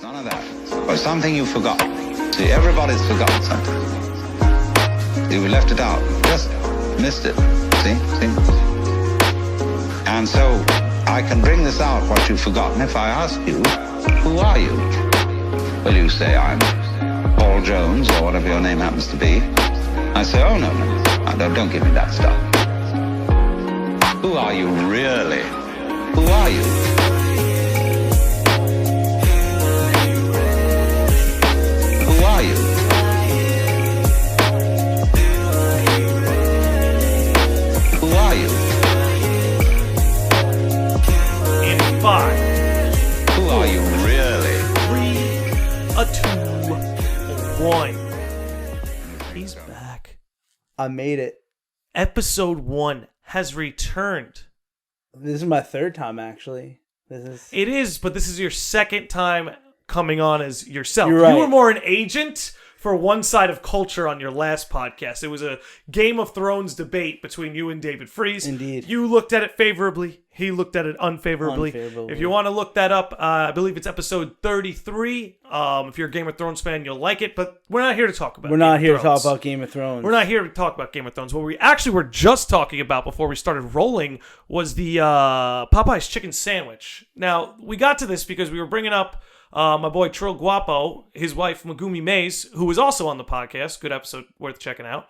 None of that. But something you forgot. See, everybody's forgotten something. You left it out. Just missed it. See? And so I can bring this out, what you've forgotten, if I ask you, who are you? Well, you say, I'm Paul Jones, or whatever your name happens to be. I say, oh, no. Don't give me that stuff. Who are you, really? Who are you? Who are you? Who are you? In 5. Who are you, really? 3, a 2, 1. He's back. I made it. Episode 1 has returned. This is my third time, actually. It is, but this is your second time coming on as yourself. You're right. You were more an agent for one side of culture on your last podcast. It was a Game of Thrones debate between you and David Freeze. Indeed. You looked at it favorably. He looked at it unfavorably. If you want to look that up, I believe it's episode 33. If you're a Game of Thrones fan, you'll like it. But we're not here to talk about We're not here to talk about Game of Thrones. We're not here to talk about Game of Thrones. What we actually were just talking about before we started rolling was the Popeyes chicken sandwich. Now, we got to this because we were bringing up my boy Trill Guapo, his wife Megumi Mays, who was also on the podcast. Good episode, worth checking out.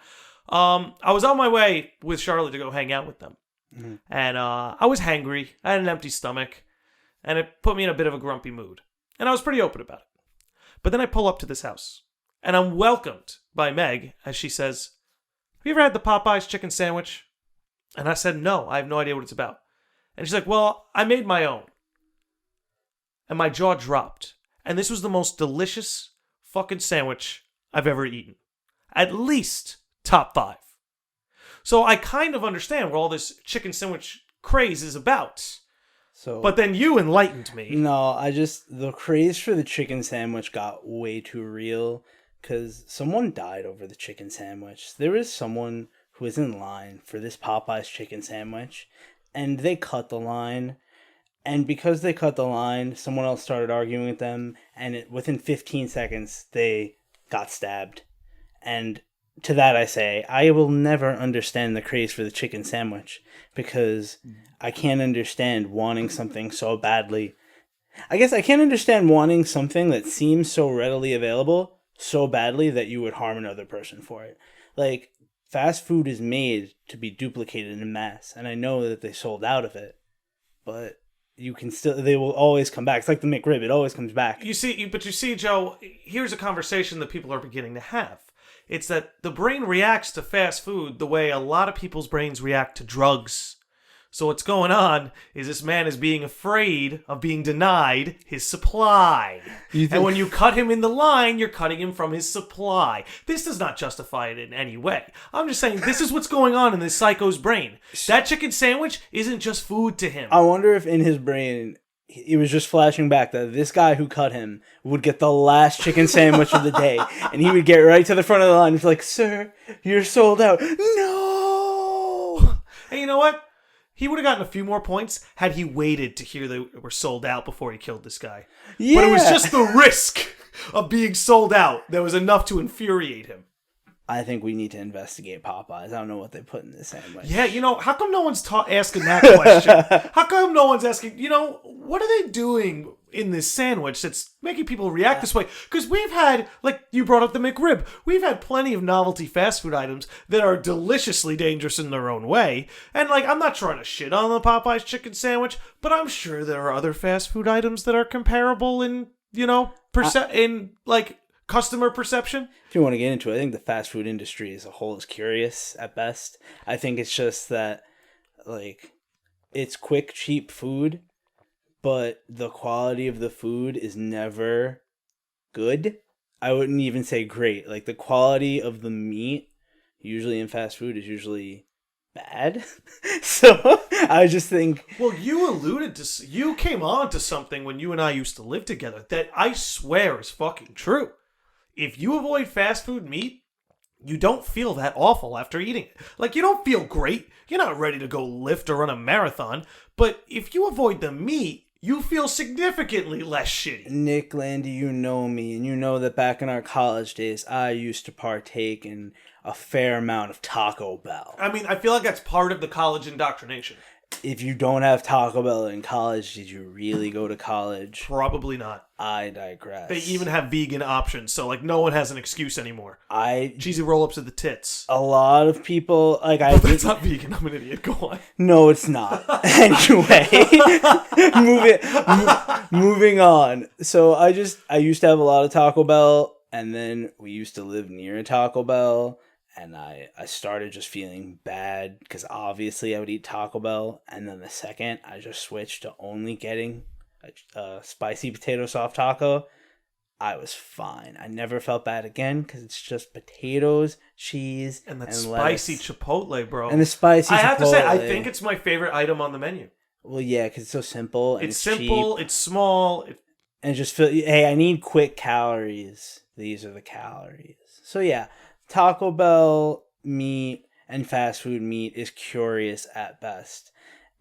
I was on my way with Charlotte to go hang out with them. Mm-hmm. And I was hangry. I had an empty stomach. And it put me in a bit of a grumpy mood. And I was pretty open about it. But then I pull up to this house. And I'm welcomed by Meg as she says, "Have you ever had the Popeyes chicken sandwich?" And I said, "No, I have no idea what it's about." And she's like, "Well, I made my own." And my jaw dropped. And this was the most delicious fucking sandwich I've ever eaten. At least top 5. So I kind of understand what all this chicken sandwich craze is about. But then you enlightened me. No, the craze for the chicken sandwich got way too real because someone died over the chicken sandwich. There was someone who was in line for this Popeyes chicken sandwich, and they cut the line. And because they cut the line, someone else started arguing with them, and within 15 seconds, they got stabbed. And to that I say, I will never understand the craze for the chicken sandwich, because I can't understand wanting something so badly. I guess I can't understand wanting something that seems so readily available so badly that you would harm another person for it. Like, fast food is made to be duplicated in mass, and I know that they sold out of it, but they will always come back. It's like the McRib, it always comes back. You see, Joe, here's a conversation that people are beginning to have. It's that the brain reacts to fast food the way a lot of people's brains react to drugs. So what's going on is this man is being afraid of being denied his supply. And when you cut him in the line, you're cutting him from his supply. This does not justify it in any way. I'm just saying this is what's going on in this psycho's brain. That chicken sandwich isn't just food to him. I wonder if in his brain it was just flashing back that this guy who cut him would get the last chicken sandwich of the day, and he would get right to the front of the line and be like, "Sir, you're sold out." No! And you know what? He would have gotten a few more points had he waited to hear they were sold out before he killed this guy. Yeah. But it was just the risk of being sold out that was enough to infuriate him. I think we need to investigate Popeyes. I don't know what they put in this sandwich. Yeah, how come no one's asking that question? How come no one's asking, what are they doing in this sandwich that's making people react this way? Because we've had, like you brought up the McRib, we've had plenty of novelty fast food items that are deliciously dangerous in their own way. And, I'm not trying to shit on the Popeyes chicken sandwich, but I'm sure there are other fast food items that are comparable in, customer perception. If you want to get into it, I think the fast food industry as a whole is curious at best. I think it's just that, it's quick, cheap food, but the quality of the food is never good. I wouldn't even say great. The quality of the meat, usually in fast food, is usually bad. So I just think... Well, you came on to something when you and I used to live together that I swear is fucking true. If you avoid fast food meat, you don't feel that awful after eating it. You don't feel great. You're not ready to go lift or run a marathon. But if you avoid the meat, you feel significantly less shitty. Nick Landy, you know me, and you know that back in our college days, I used to partake in a fair amount of Taco Bell. I mean, I feel like that's part of the college indoctrination. If you don't have Taco Bell in college, did you really go to college? Probably not. I digress. They even have vegan options, so like no one has an excuse anymore. Cheesy roll-ups at the tits. A lot of people like But that's not vegan. I'm an idiot. Go on. No, it's not. Anyway, moving on. So I used to have a lot of Taco Bell, and then we used to live near a Taco Bell. And I started just feeling bad because obviously I would eat Taco Bell. And then the second I just switched to only getting a spicy potato soft taco, I was fine. I never felt bad again because it's just potatoes, cheese, and that spicy lettuce. Chipotle, bro. And the spicy I Chipotle. have to say, I think it's my favorite item on the menu. Well, yeah, because it's so simple. And it's simple, cheap, it's small. and just feel, hey, I need quick calories. These are the calories. So yeah. Taco Bell meat and fast food meat is curious at best.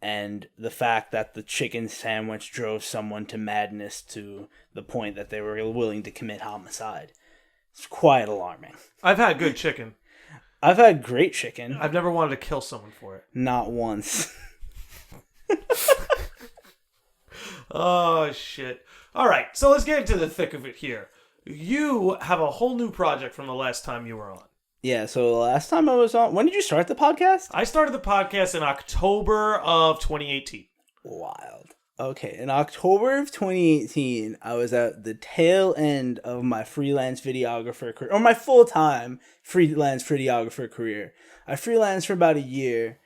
And the fact that the chicken sandwich drove someone to madness to the point that they were willing to commit homicide. It's quite alarming. I've had good chicken. I've had great chicken. I've never wanted to kill someone for it. Not once. Oh, shit. All right, so let's get into the thick of it here. You have a whole new project from the last time you were on. Yeah, so the last time I was on... When did you start the podcast? I started the podcast in October of 2018. Wild. Okay, in October of 2018, I was at the tail end of my freelance videographer career, or my full-time freelance videographer career. I freelanced for about a year,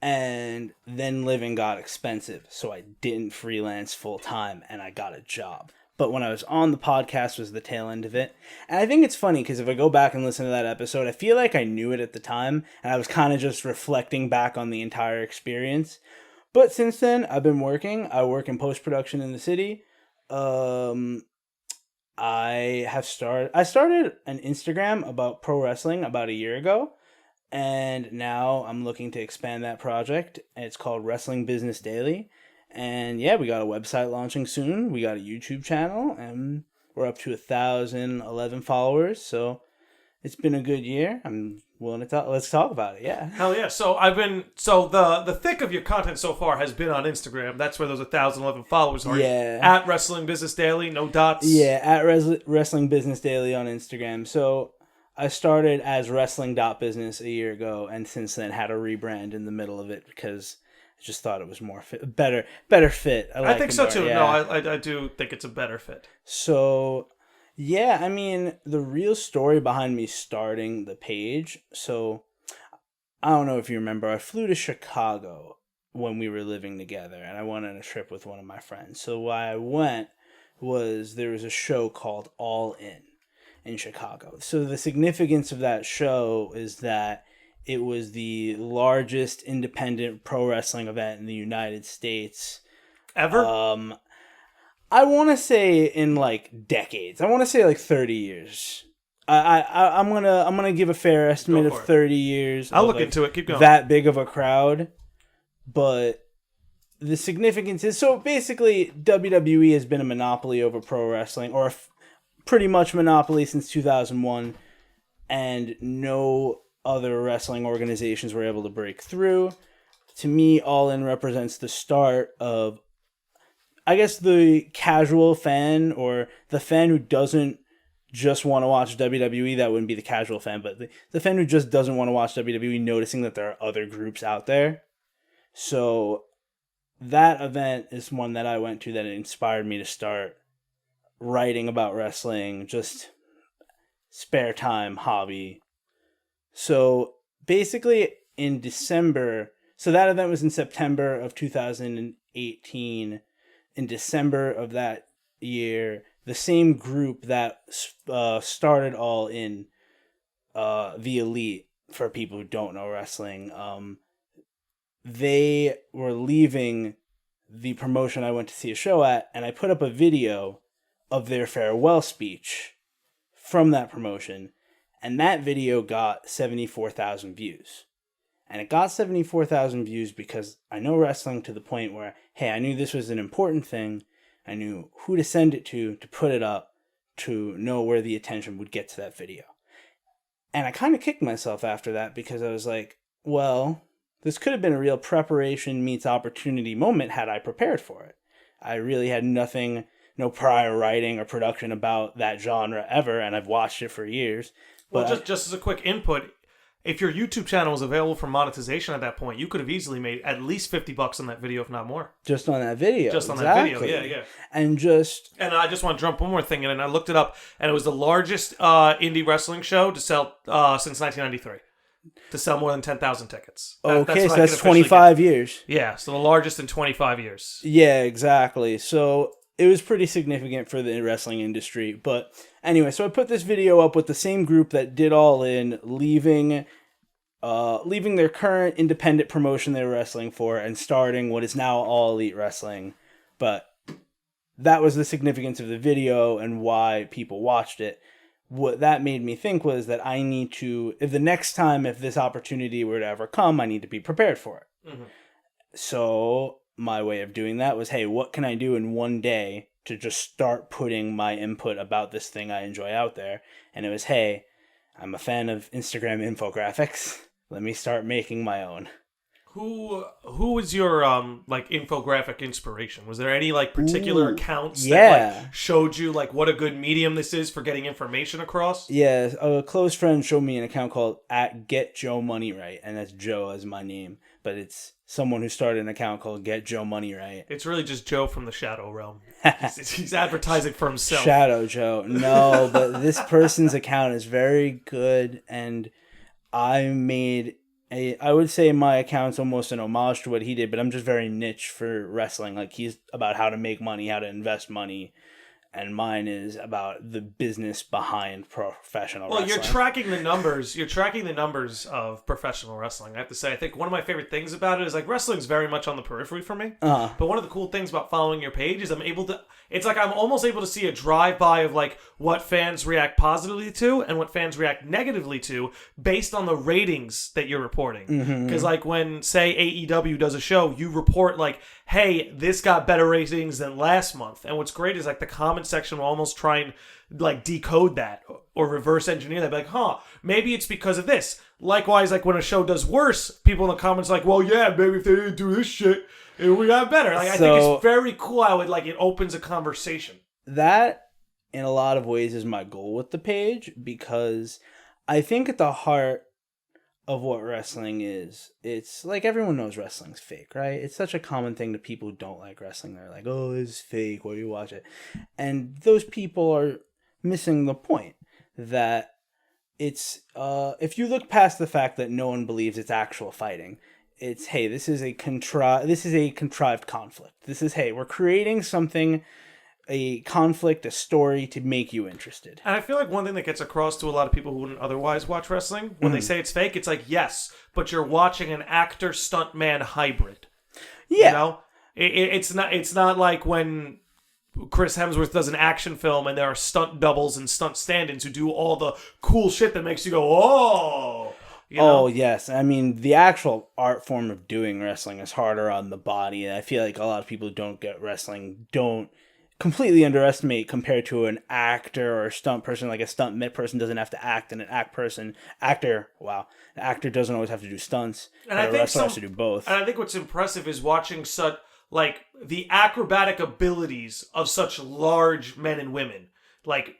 and then living got expensive, so I didn't freelance full-time, and I got a job. But when I was on the podcast was the tail end of it. And I think it's funny because if I go back and listen to that episode, I feel like I knew it at the time. And I was kind of just reflecting back on the entire experience. But since then, I've been working. I work in post-production in the city. I started an Instagram about pro wrestling about a year ago. And now I'm looking to expand that project. It's called Wrestling Business Daily. And yeah, we got a website launching soon. We got a YouTube channel, and we're up to 1,011 followers. So it's been a good year. I'm willing to talk. Let's talk about it. Yeah. Hell yeah! So the thick of your content so far has been on Instagram. That's where those 1,011 followers are. Yeah. At Wrestling Business Daily, no dots. Yeah, at Wrestling Business Daily on Instagram. So I started as wrestling.business a year ago, and since then had a rebrand in the middle of it because I just thought it was more better fit. I think so too. Yeah. No, I do think it's a better fit. So, yeah, I mean, the real story behind me starting the page. So, I don't know if you remember, I flew to Chicago when we were living together, and I went on a trip with one of my friends. So, why I went was there was a show called All in Chicago. So, the significance of that show is that it was the largest independent pro wrestling event in the United States. Ever? I want to say in like decades. I want to say like 30 years. I'm gonna give a fair estimate of 30 years. I'll look into it. Keep going. That big of a crowd, but the significance is so basically WWE has been a monopoly over pro wrestling, or pretty much monopoly since 2001, and no other wrestling organizations were able to break through. To me, All In represents the start of, I guess, the casual fan, or the fan who doesn't just want to watch WWE. That wouldn't be the casual fan, but the fan who just doesn't want to watch WWE, noticing that there are other groups out there. So that event is one that I went to that inspired me to start writing about wrestling, just spare time hobby. So basically in December, so that event was in September of 2018. In December of that year, the same group that started All In, the Elite, for people who don't know wrestling, they were leaving the promotion I went to see a show at, and I put up a video of their farewell speech from that promotion. And that video got 74,000 views. And it got 74,000 views because I know wrestling to the point where, hey, I knew this was an important thing. I knew who to send it to put it up, to know where the attention would get to that video. And I kind of kicked myself after that because I was like, well, this could have been a real preparation meets opportunity moment had I prepared for it. I really had nothing, no prior writing or production about that genre ever, and I've watched it for years. But well, just as a quick input, if your YouTube channel was available for monetization at that point, you could have easily made at least $50 on that video, if not more. Just on that video. Just on that video, yeah. And I just want to jump one more thing in, and I looked it up, and it was the largest indie wrestling show to sell since 1993. To sell more than 10,000 tickets. That's 25 years. Yeah, so the largest in 25 years. Yeah, exactly. So it was pretty significant for the wrestling industry. But anyway, so I put this video up with the same group that did All In, leaving their current independent promotion they were wrestling for and starting what is now All Elite Wrestling. But that was the significance of the video and why people watched it. What that made me think was that I need to, if this opportunity were to ever come, I need to be prepared for it. Mm-hmm. So my way of doing that was, hey, what can I do in one day to just start putting my input about this thing I enjoy out there? And it was, hey, I'm a fan of Instagram infographics. Let me start making my own. Who was your infographic inspiration? Was there any particular accounts that showed you what a good medium this is for getting information across? Yeah, a close friend showed me an account called @GetJoeMoneyRight, and that's Joe as my name, but it's someone who started an account called Get Joe Money Right. It's really just Joe from the Shadow Realm. He's advertising for himself. Shadow Joe. No, but this person's account is very good, and I would say my account's almost an homage to what he did, but I'm just very niche for wrestling. He's about how to make money, how to invest money, and mine is about the business behind professional wrestling. Well, you're tracking the numbers. You're tracking the numbers of professional wrestling. I have to say, I think one of my favorite things about it is wrestling's very much on the periphery for me. Uh-huh. But one of the cool things about following your page is I'm almost able to see a drive-by of what fans react positively to and what fans react negatively to based on the ratings that you're reporting. Because when, say, AEW does a show, you report hey, this got better ratings than last month. And what's great is the comment section will almost try and decode that or reverse engineer that. Maybe it's because of this. Likewise, when a show does worse, people in the comments well, yeah, maybe if they didn't do this shit, it would have better. I think it's very cool how it opens a conversation. That, in a lot of ways, is my goal with the page, because I think at the heart of what wrestling is, it's everyone knows wrestling's fake, right? It's such a common thing to people who don't like wrestling. They're like, oh, it's fake, why do you watch it? And those people are missing the point that it's, if you look past the fact that no one believes it's actual fighting, it's, hey, this is a contrived conflict. This is, hey, we're creating something, a conflict, a story to make you interested. And I feel one thing that gets across to a lot of people who wouldn't otherwise watch wrestling, when they say it's fake, it's yes, but you're watching an actor stuntman hybrid. Yeah. It's not like when Chris Hemsworth does an action film and there are stunt doubles and stunt stand-ins who do all the cool shit that makes you go, oh. Oh, yes. I mean, the actual art form of doing wrestling is harder on the body. And I feel a lot of people who don't get wrestling don't completely underestimate compared to an actor or a stunt person. A stunt person doesn't have to act, and an actor doesn't always have to do stunts. And a wrestler has to do both. And I think what's impressive is watching such, the acrobatic abilities of such large men and women.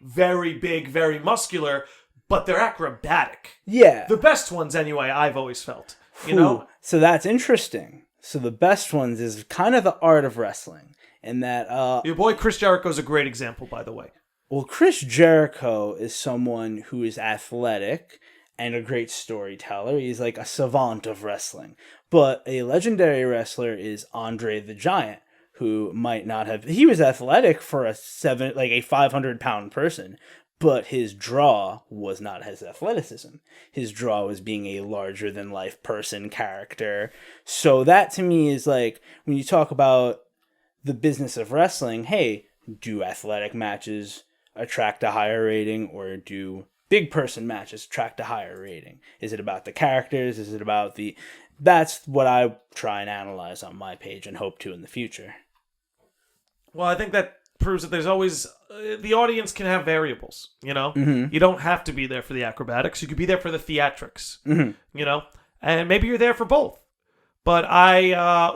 Very big, very muscular, but they're acrobatic. Yeah. The best ones, anyway, I've always felt. You know? So that's interesting. So the best ones is kind of the art of wrestling. And that... your boy Chris Jericho is a great example, by the way. Well, Chris Jericho is someone who is athletic and a great storyteller. He's a savant of wrestling. But a legendary wrestler is Andre the Giant, who might not have... He was athletic for a 500-pound person, but his draw was not his athleticism. His draw was being a larger-than-life person character. So that, to me, is when you talk about the business of wrestling, hey, do athletic matches attract a higher rating, or do big person matches attract a higher rating? Is it about the characters? Is it about the... That's what I try and analyze on my page and hope to in the future. Well, I think that proves that there's always... the audience can have variables, you know? Mm-hmm. You don't have to be there for the acrobatics. You could be there for the theatrics, Mm-hmm. you know? And maybe you're there for both. But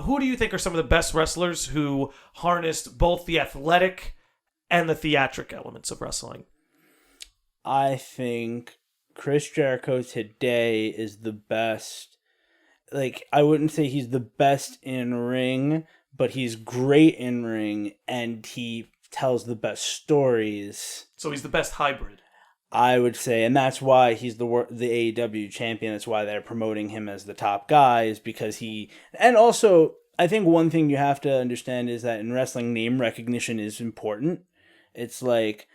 who do you think are some of the best wrestlers who harnessed both the athletic and the theatric elements of wrestling? I think Chris Jericho today is the best. Like, I wouldn't say he's the best in ring, but he's great in ring, and he tells the best stories. So he's the best hybrid. I would say, and that's why he's the AEW champion. That's why they're promoting him as the top guy, is because he... And also, I think one thing you have to understand is that in wrestling, name recognition is important. It's like...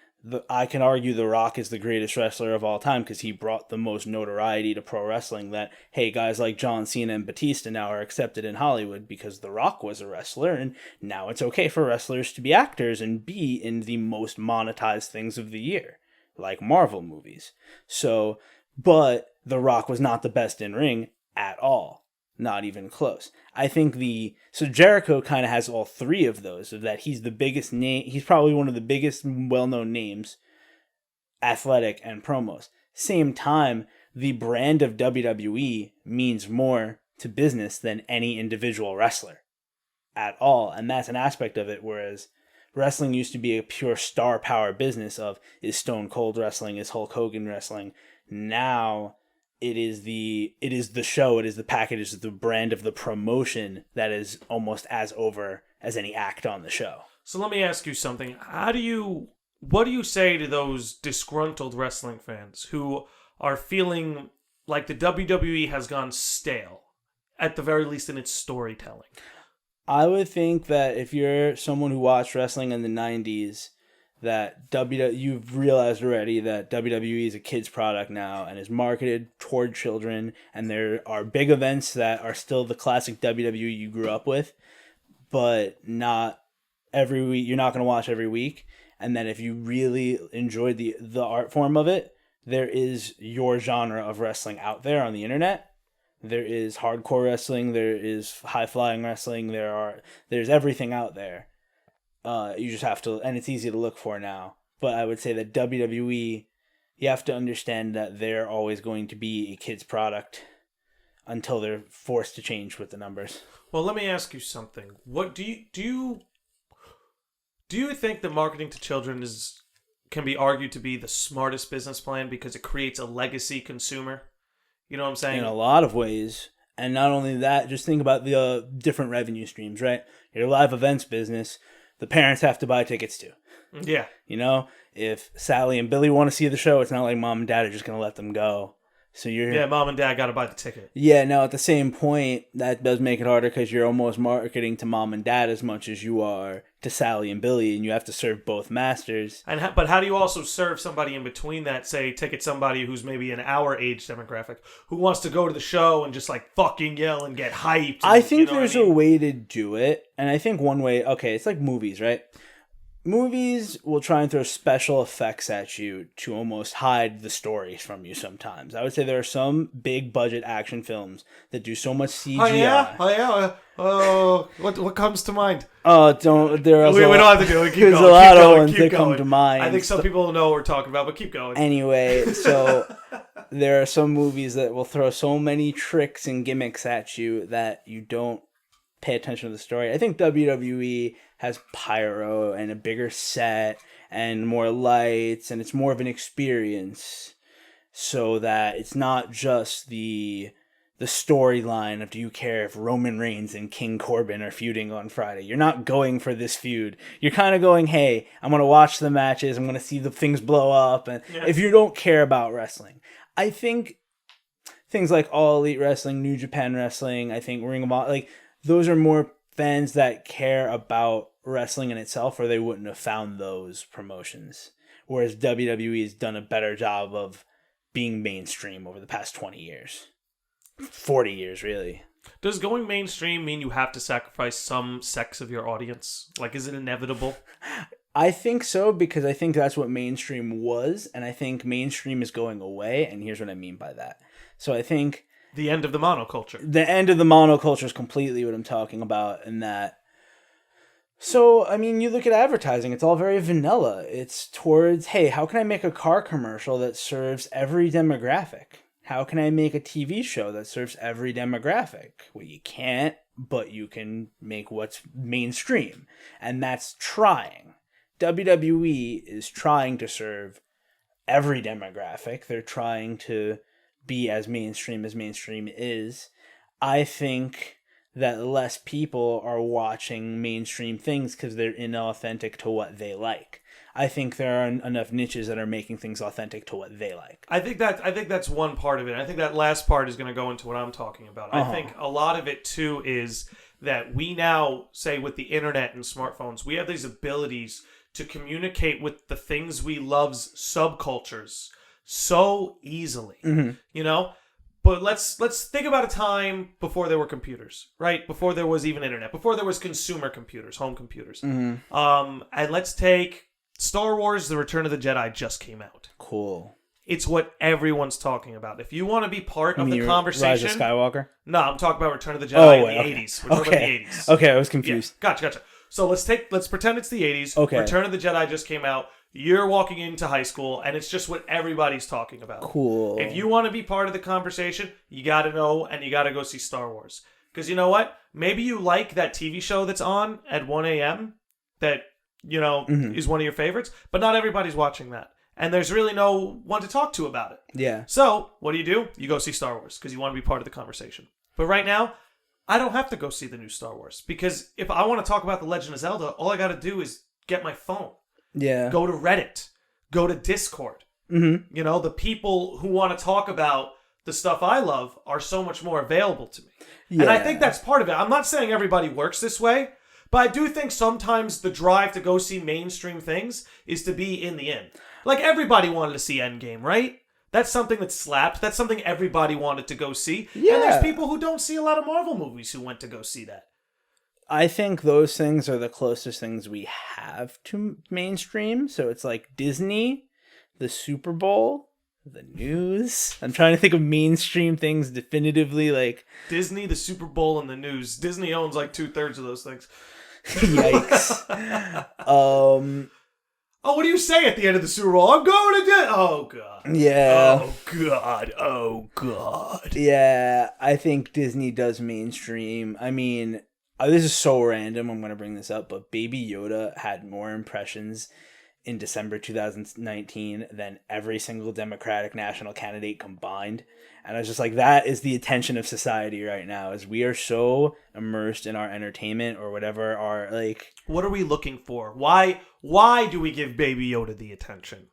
I can argue The Rock is the greatest wrestler of all time because he brought the most notoriety to pro wrestling that, hey, guys like John Cena and Batista now are accepted in Hollywood because The Rock was a wrestler, and now it's okay for wrestlers to be actors and be in the most monetized things of the year, like Marvel movies. So, but The Rock was not the best in ring at all. Not even close. I think so Jericho kind of has all three of those, of that he's the biggest name. He's probably one of the biggest well-known names, athletic and promos. Same time, the brand of WWE means more to business than any individual wrestler at all. And that's an aspect of it. Whereas wrestling used to be a pure star power business of, is Stone Cold wrestling? Is Hulk Hogan wrestling? Now, it is the show, it is the package, it is the brand of the promotion that is almost as over as any act on the show. So let me ask you something. What do you say to those disgruntled wrestling fans who are feeling like the WWE has gone stale, at the very least in its storytelling? I would think that if you're someone who watched wrestling in the 90s, that you've realized already that WWE is a kid's product now and is marketed toward children, and there are big events that are still the classic WWE you grew up with, but not every week. You're not going to watch every week. And then if you really enjoy the art form of it, there is your genre of wrestling out there on the internet. There is hardcore wrestling, there is high-flying wrestling, there's everything out there. You just have to, and it's easy to look for now. But I would say that WWE, you have to understand that they're always going to be a kid's product until they're forced to change with the numbers. Well, let me ask you something. What do you think that marketing to children can be argued to be the smartest business plan because it creates a legacy consumer? You know what I'm saying? In a lot of ways. And not only that, just think about the different revenue streams, right? Your live events business, the parents have to buy tickets too. Yeah. You know, if Sally and Billy want to see the show, it's not like mom and dad are just going to let them go. So mom and dad got to buy the ticket. Yeah, now at the same point, that does make it harder because you're almost marketing to mom and dad as much as you are to Sally and Billy, and you have to serve both masters. But how do you also serve somebody in between that, say, ticket somebody who's maybe in our age demographic, who wants to go to the show and just like fucking yell and get hyped? I think there's a way to do it, and I think one way, okay, it's like movies, right? Movies will try and throw special effects at you to almost hide the stories from you sometimes. I would say there are some big budget action films that do so much CGI. Oh yeah. What comes to mind? Don't. There are. We don't have to do it. Keep there's going. a lot Keep of going, ones keep that going. come to mind. I think some people know what we're talking about, but keep going. Anyway, so there are some movies that will throw so many tricks and gimmicks at you that you don't pay attention to the story. I think WWE has pyro and a bigger set and more lights, and it's more of an experience, so that it's not just the storyline of, do you care if Roman Reigns and King Corbin are feuding on Friday? You're not going for this feud. You're kind of going, hey, I'm going to watch the matches, I'm going to see the things blow up, and if you don't care about wrestling. I think things like All Elite Wrestling, New Japan Wrestling, I think Ring of Honor, like, those are more fans that care about wrestling in itself, or they wouldn't have found those promotions. Whereas WWE has done a better job of being mainstream over the past 20 years. 40 years, really. Does going mainstream mean you have to sacrifice some sex of your audience? Like, is it inevitable? I think so, because I think that's what mainstream was, and I think mainstream is going away, and here's what I mean by that. So I think The end of the monoculture. the end of the monoculture is completely what I'm talking about, in that. So, I mean, you look at advertising, it's all very vanilla. It's towards, hey, how can I make a car commercial that serves every demographic? How can I make a TV show that serves every demographic? Well, you can't, but you can make what's mainstream. And that's trying. WWE is trying to serve every demographic. They're trying to be as mainstream is. I think that less people are watching mainstream things because they're inauthentic to what they like. I think there are enough niches that are making things authentic to what they like. I think that's one part of it. I think that last part is going to go into what I'm talking about. I think a lot of it too is that we now, say with the internet and smartphones, we have these abilities to communicate with the things we love's subcultures so easily. You know? But let's think about a time before there were computers, right? Before there was even internet, before there was consumer computers, home computers. And let's take Star Wars: The Return of the Jedi just came out. Cool. It's what everyone's talking about. If you want to be part of the conversation, Rise of Skywalker? No, I'm talking about Return of the Jedi in the okay. 80s. We're talking about the 80s. Okay, I was confused. Yeah, gotcha. So let's pretend it's the 80s. Okay. Return of the Jedi just came out. You're walking into high school, and it's just what everybody's talking about. Cool. If you want to be part of the conversation, you got to know, and you got to go see Star Wars. Because you know what? Maybe you like that TV show that's on at 1 a.m. that, you know, is one of your favorites, but not everybody's watching that. And there's really no one to talk to about it. Yeah. So, what do? You go see Star Wars, because you want to be part of the conversation. But right now, I don't have to go see the new Star Wars, because if I want to talk about The Legend of Zelda, all I got to do is get my phone. Yeah. Go to Reddit. Go to Discord. You know, the people who want to talk about the stuff I love are so much more available to me. Yeah. And I think that's part of it. I'm not saying everybody works this way, but I do think sometimes the drive to go see mainstream things is to be in the in. Like, everybody wanted to see Endgame, right? That's something that slapped. That's something everybody wanted to go see. Yeah. And there's people who don't see a lot of Marvel movies who went to go see that. I think those things are the closest things we have to mainstream. So it's like Disney, the Super Bowl, the news. I'm trying to think of mainstream things definitively, like Disney, the Super Bowl, and the news. Disney owns like 2/3 of those things. Yikes. Oh, what do you say at the end of the Super Bowl? I'm going to Disney. Oh, God. Yeah. Oh, God. Oh, God. Yeah, I think Disney does mainstream. I mean, this is so random, I'm going to bring this up, but Baby Yoda had more impressions in December 2019 than every single Democratic national candidate combined. And I was just like, that is the attention of society right now, is we are so immersed in our entertainment or whatever our, like... What are we looking for? Why do we give Baby Yoda the attention?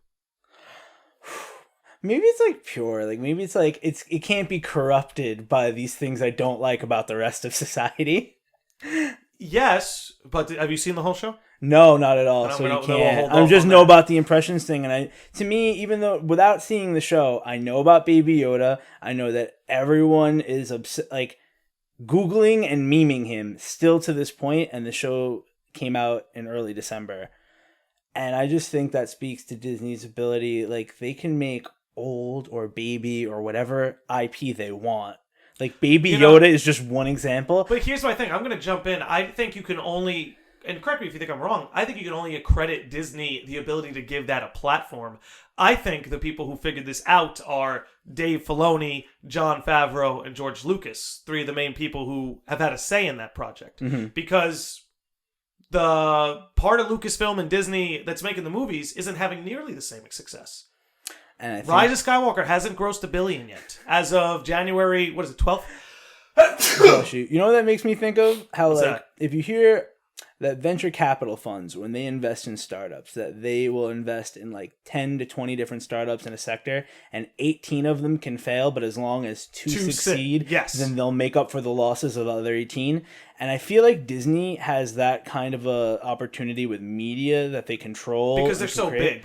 Maybe it's like pure, like maybe it's like it can't be corrupted by these things I don't like about the rest of society. Yes, but have you seen the whole show? No, not at all. So you can't. I just know about the impressions thing, and to me, even though without seeing the show, I know about Baby Yoda. I know that everyone is like Googling and memeing him still to this point, and the show came out in early December, and I just think that speaks to Disney's ability. Like, they can make old or baby or whatever IP they want. Like, Baby Yoda is just one example. But here's my thing. I'm going to jump in. I think you can only, and correct me if you think I'm wrong, I think you can only accredit Disney the ability to give that a platform. I think the people who figured this out are Dave Filoni, Jon Favreau, and George Lucas, three of the main people who have had a say in that project. Because the part of Lucasfilm and Disney that's making the movies isn't having nearly the same success. And I think Rise of Skywalker hasn't grossed $1 billion yet. As of January, 12th? You know what that makes me think of? How, What's like, that? If you hear that venture capital funds, when they invest in startups, that they will invest in like 10 to 20 different startups in a sector, and 18 of them can fail, but as long as two succeed, then they'll make up for the losses of the other 18. And I feel like Disney has that kind of a opportunity with media that they control. Because they're so big.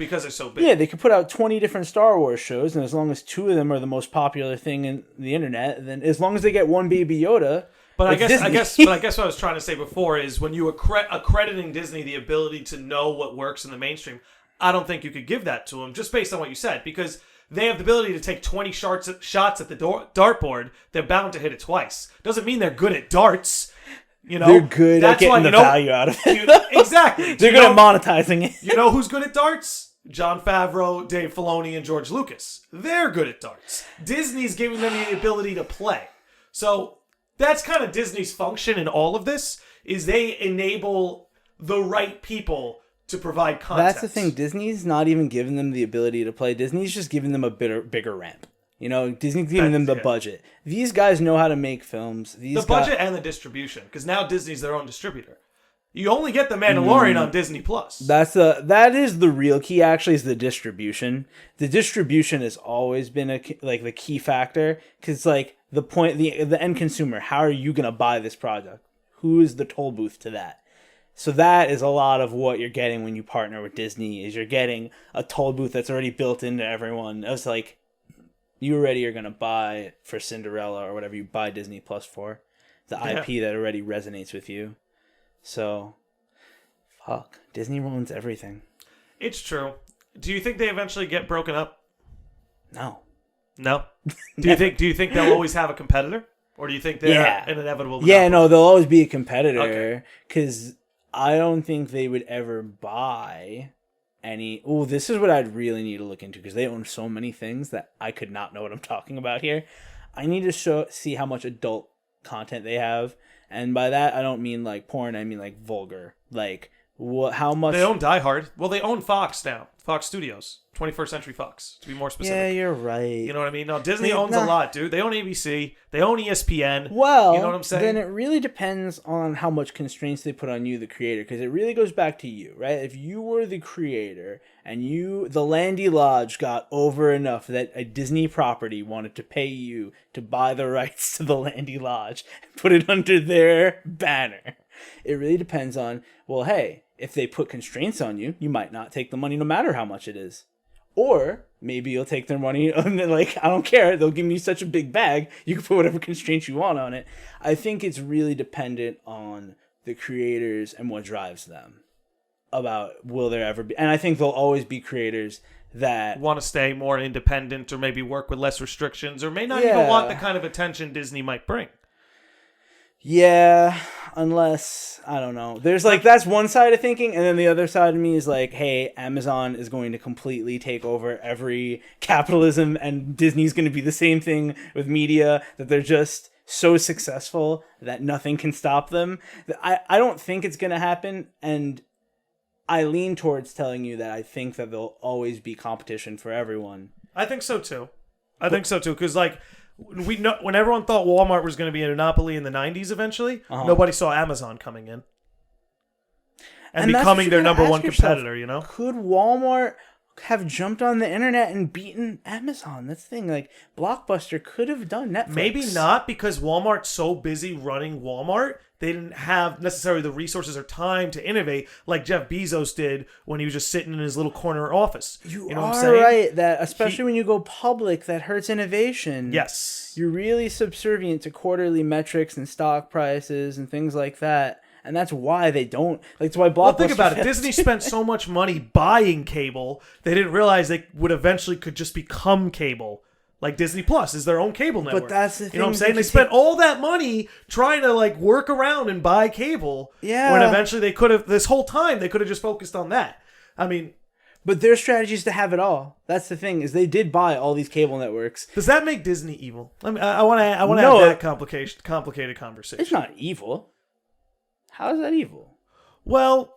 Yeah, they could put out 20 different Star Wars shows, and as long as 2 of them are the most popular thing in the internet, then as long as they get one Baby Yoda... But I guess Disney. what I was trying to say before is when you accrediting Disney the ability to know what works in the mainstream, I don't think you could give that to them just based on what you said, because they have the ability to take 20 shots at the dartboard. They're bound to hit it twice. Doesn't mean they're good at darts. They're good at getting the value out of it. Exactly. They're good at monetizing it. You know who's good at darts? Jon Favreau, Dave Filoni, and George Lucas. They're good at darts. Disney's giving them the ability to play. So that's kind of Disney's function in all of this, is they enable the right people to provide content. That's the thing. Disney's not even giving them the ability to play. Disney's just giving them a bigger ramp. Disney's giving them the budget. These guys know how to make films. The budget and the distribution, because now Disney's their own distributor. You only get The Mandalorian on Disney Plus. That is the real key. Actually, is the distribution. The distribution has always been the key factor, because the point, the end consumer. How are you gonna buy this product? Who is the toll booth to that? So that is a lot of what you're getting when you partner with Disney. Is you're getting a toll booth that's already built into everyone. It's like you already are gonna buy for Cinderella or whatever you buy Disney Plus for, the IP that already resonates with you. So, fuck. Disney ruins everything. It's true. Do you think they eventually get broken up? No. No? Do you think they'll always have a competitor? Or do you think they're an inevitable monopoly? Yeah, no, they'll always be a competitor. Because I don't think they would ever buy any... Oh, this is what I'd really need to look into, because they own so many things that I could not know what I'm talking about here. I need to see how much adult content they have. And by that, I don't mean like porn. I mean like vulgar. Like how much... They own Die Hard. Well, they own Fox now. Fox Studios. 21st Century Fox, to be more specific. Yeah, you're right. You know what I mean? No, Disney owns a lot, dude. They own ABC. They own ESPN. Well, you know what I'm saying? Then it really depends on how much constraints they put on you, the creator, because it really goes back to you, right? If you were the creator and the Landy Lodge got over enough that a Disney property wanted to pay you to buy the rights to the Landy Lodge and put it under their banner, it really depends on, well, hey, if they put constraints on you, you might not take the money no matter how much it is. Or maybe you'll take their money and I don't care. They'll give me such a big bag. You can put whatever constraints you want on it. I think it's really dependent on the creators and what drives them about will there ever be. And I think there'll always be creators that want to stay more independent or maybe work with less restrictions or may not even want the kind of attention Disney might bring. Yeah, unless, I don't know. There's that's one side of thinking, and then the other side of me is hey, Amazon is going to completely take over every capitalism, and Disney's going to be the same thing with media, that they're just so successful that nothing can stop them. I don't think it's going to happen, and I lean towards telling you that I think that there'll always be competition for everyone. I think so too. Because we know when everyone thought Walmart was going to be a monopoly in the 90s eventually, nobody saw Amazon coming in and becoming their number one competitor, you know? Could Walmart have jumped on the internet and beaten Amazon? That's the thing. Blockbuster could have done Netflix. Maybe not, because Walmart's so busy running Walmart, they didn't have necessarily the resources or time to innovate like Jeff Bezos did when he was just sitting in his little corner office. You know are what I'm saying? right. That especially when you go public, that hurts innovation. Yes. You're really subservient to quarterly metrics and stock prices and things like that. And that's why they don't. That's why Blockbuster... Well, think about it. Disney spent so much money buying cable, they didn't realize they would eventually could just become cable. Like Disney Plus is their own cable network. But that's the thing. You know what I'm saying? They spent all that money trying to work around and buy cable. Yeah. When eventually they could have, this whole time, they could have just focused on that. I mean... But their strategy is to have it all. That's the thing, is they did buy all these cable networks. Does that make Disney evil? I mean, I want to have that complicated conversation. It's not evil. How is that evil? Well...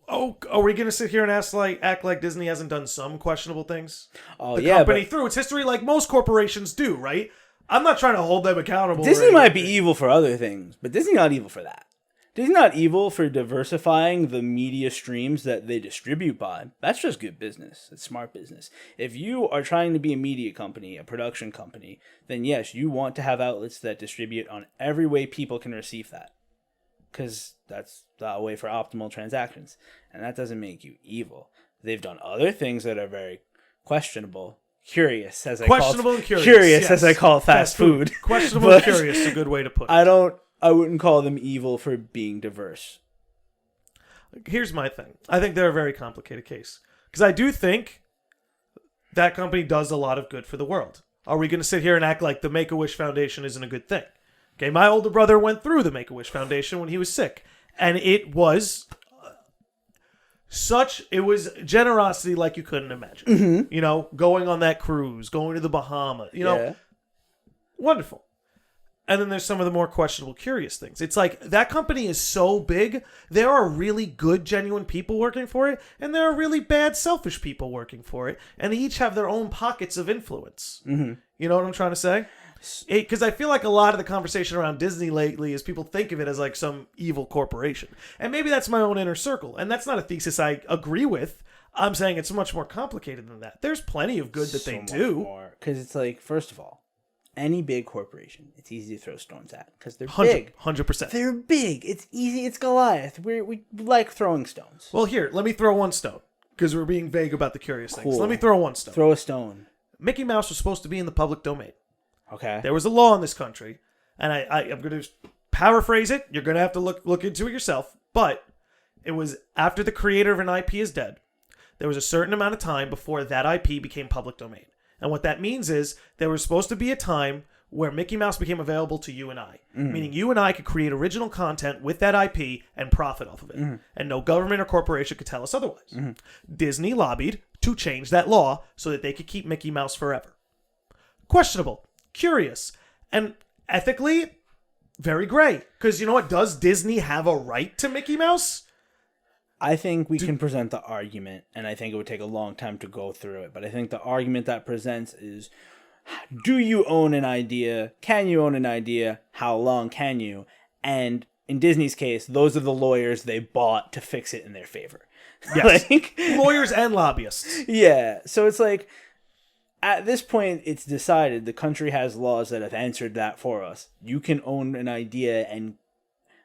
Oh, are we going to sit here and act like Disney hasn't done some questionable things? Oh, the company through its history, like most corporations do, right? I'm not trying to hold them accountable. Disney might be evil for other things, but Disney's not evil for that. Disney's not evil for diversifying the media streams that they distribute by. That's just good business. It's smart business. If you are trying to be a media company, a production company, then yes, you want to have outlets that distribute on every way people can receive that. Because that's the way for optimal transactions. And that doesn't make you evil. They've done other things that are very questionable. Curious, as I call it. Questionable and curious. Curious, yes. as I call it, fast food. Questionable and curious is a good way to put it. I don't I wouldn't call them evil for being diverse. Here's my thing. I think they're a very complicated case. Because I do think that company does a lot of good for the world. Are we going to sit here and act like the Make-A-Wish Foundation isn't a good thing? Okay, my older brother went through the Make-A-Wish Foundation when he was sick. And it was it was generosity like you couldn't imagine. Mm-hmm. You know, going on that cruise, going to the Bahamas, you know, wonderful. And then there's some of the more questionable, curious things. It's like that company is so big, there are really good, genuine people working for it, and there are really bad, selfish people working for it, and they each have their own pockets of influence. Mm-hmm. You know what I'm trying to say? Because I feel like a lot of the conversation around Disney lately is people think of it as like some evil corporation. And maybe that's my own inner circle, and that's not a thesis I agree with. I'm saying it's much more complicated than that. There's plenty of good that they do. Because it's like, first of all, any big corporation, it's easy to throw stones at because they're big. 100%. They're big. It's easy. It's Goliath. We like throwing stones. Well, here, let me throw one stone because we're being vague about the curious things. Let me throw one stone. Throw a stone. Mickey Mouse was supposed to be in the public domain. Okay. There was a law in this country, and I'm going to paraphrase it. You're going to have to look into it yourself. But it was after the creator of an IP is dead, there was a certain amount of time before that IP became public domain. And what that means is there was supposed to be a time where Mickey Mouse became available to you and I. Meaning you and I could create original content with that IP and profit off of it. And no government or corporation could tell us otherwise. Disney lobbied to change that law so that they could keep Mickey Mouse forever. Questionable. Curious. And ethically, very gray. Because you know what? Does Disney have a right to Mickey Mouse? I think we can present the argument, and I think it would take a long time to go through it, but I think the argument that presents is, do you own an idea? Can you own an idea? How long can you? And in Disney's case, those are the lawyers they bought to fix it in their favor. Yes. Lawyers and lobbyists. Yeah. So it's like, at this point, it's decided the country has laws that have answered that for us. You can own an idea and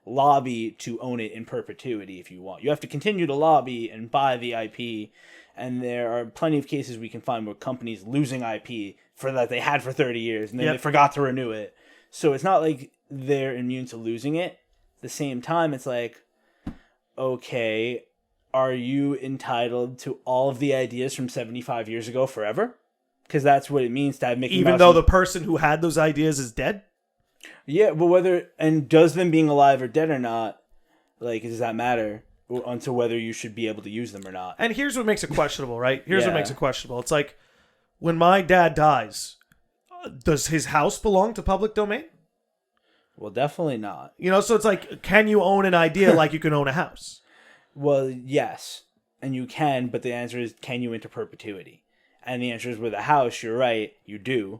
lobby to own it in perpetuity if you want. You have to continue to lobby and buy the IP, and there are plenty of cases we can find where companies losing IP for that they had for 30 years and then they forgot to renew it. So it's not like they're immune to losing it. At the same time, it's like, okay, are you entitled to all of the ideas from 75 years ago forever? Because that's what it means to have Mickey Mouse. Even though the person who had those ideas is dead? Yeah, but does them being alive or dead or not, like, does that matter onto whether you should be able to use them or not? And here's what makes it questionable, right? Here's what makes it questionable. It's like, when my dad dies, does his house belong to public domain? Well, definitely not. You know, so it's like, can you own an idea like you can own a house? Well, yes, and you can, but the answer is, can you into perpetuity? And the answer is, with a house, you're right, you do.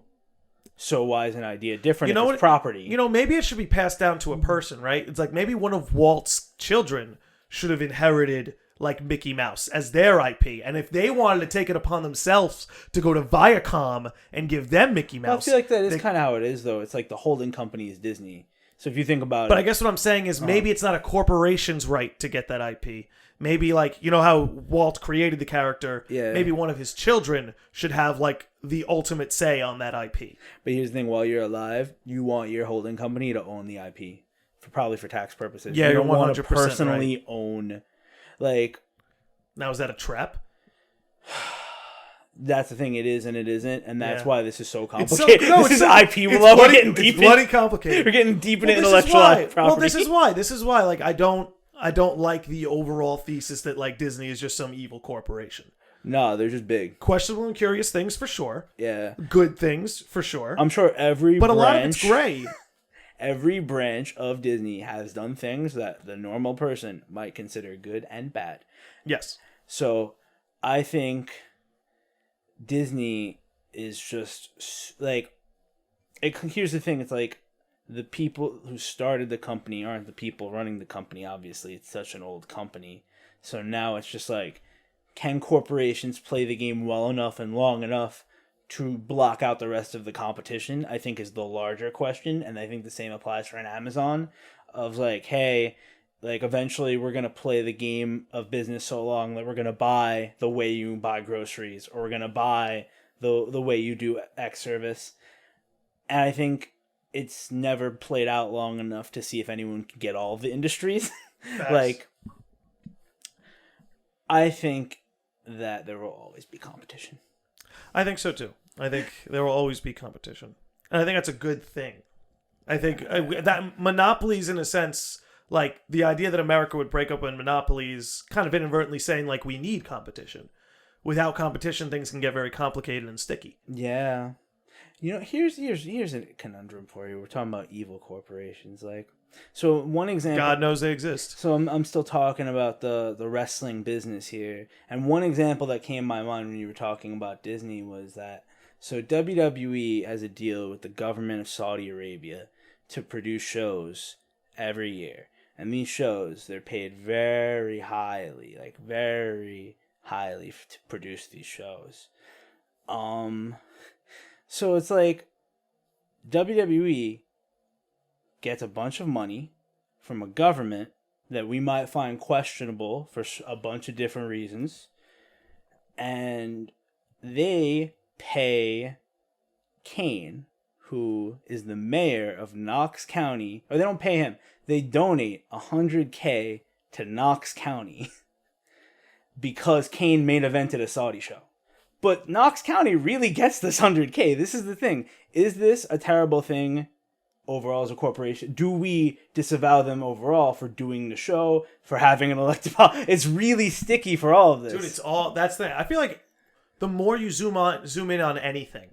So why is an idea different if it's property? You know, maybe it should be passed down to a person, right? It's like maybe one of Walt's children should have inherited like Mickey Mouse as their IP. And if they wanted to take it upon themselves to go to Viacom and give them Mickey Mouse. Well, I feel like that is kind of how it is, though. It's like the holding company is Disney. So if you think about it. But I guess what I'm saying is maybe it's not a corporation's right to get that IP. Maybe, like, you know how Walt created the character? Yeah. Maybe one of his children should have, like, the ultimate say on that IP. But here's the thing. While you're alive, you want your holding company to own the IP. Probably for tax purposes. Yeah, you you're don't 100% want to personally right. own, like... Now, is that a trap? That's the thing. It is and it isn't. And that's why this is so It's complicated. This is IP. We're getting deep in bloody complicated. We're getting deep in intellectual property. Well, this is why. This is why. Like, I don't like the overall thesis that like Disney is just some evil corporation. No, they're just big. Questionable and curious things for sure. Yeah. Good things for sure. I'm sure but a lot of it's gray. Every branch of Disney has done things that the normal person might consider good and bad. Yes. So I think Disney is just like, here's the thing. It's like, the people who started the company aren't the people running the company, obviously. It's such an old company. So now it's just like, can corporations play the game well enough and long enough to block out the rest of the competition? I think is the larger question. And I think the same applies for an Amazon of like, hey, like eventually we're going to play the game of business so long that we're going to buy the way you buy groceries, or we're going to buy the way you do X service. And I think it's never played out long enough to see if anyone can get all of the industries. Facts. Like, I think that there will always be competition. I think so too. I think there will always be competition, and I think that's a good thing. I think that monopolies, in a sense, like the idea that America would break up in monopolies, kind of inadvertently saying like we need competition. Without competition, things can get very complicated and sticky. Yeah. You know, here's a conundrum for you. We're talking about evil corporations, like. So one example, God knows they exist. So I'm still talking about the wrestling business here, and one example that came to my mind when you were talking about Disney was that so WWE has a deal with the government of Saudi Arabia to produce shows every year, and these shows they're paid very highly, like very highly to produce these shows. So it's like WWE gets a bunch of money from a government that we might find questionable for a bunch of different reasons, and they pay Kane, who is the mayor of Knox County, or they don't pay him, they donate $100K to Knox County because Kane main evented a Saudi show. But Knox County really gets this $100K. This is the thing. Is this a terrible thing overall as a corporation? Do we disavow them overall for doing the show, for having an elected body? It's really sticky for all of this. Dude, it's all, that's the thing. I feel like the more you zoom in on anything,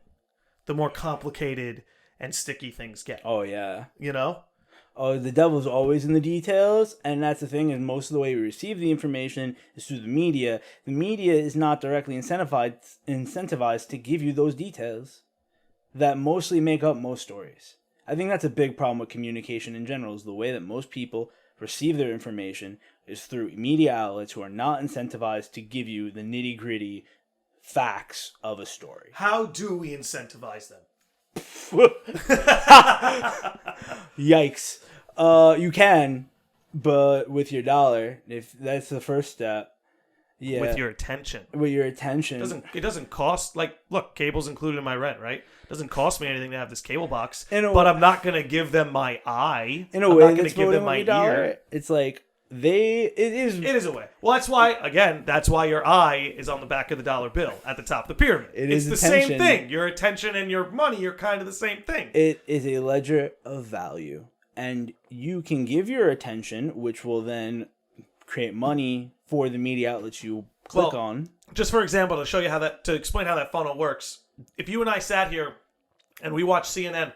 the more complicated and sticky things get. Oh, yeah. You know? Oh, the devil's always in the details, and that's the thing, is most of the way we receive the information is through the media. The media is not directly incentivized to give you those details that mostly make up most stories. I think that's a big problem with communication in general, is the way that most people receive their information is through media outlets who are not incentivized to give you the nitty-gritty facts of a story. How do we incentivize them? Yikes. You can, but with your dollar, if that's the first step. Yeah. With your attention. With your attention. It doesn't cost, like, look, cable's included in my rent, right? It doesn't cost me anything to have this cable box, but I'm not going to give them my eye. In a way, I'm not going to give them my ear. It's like, it is a way. Well, that's why your eye is on the back of the dollar bill at the top of the pyramid. It's the same thing. Your attention and your money are kind of the same thing. It is a ledger of value. And you can give your attention, which will then create money for the media outlets you click on. Just for example, to explain how that funnel works, if you and I sat here and we watch CNN,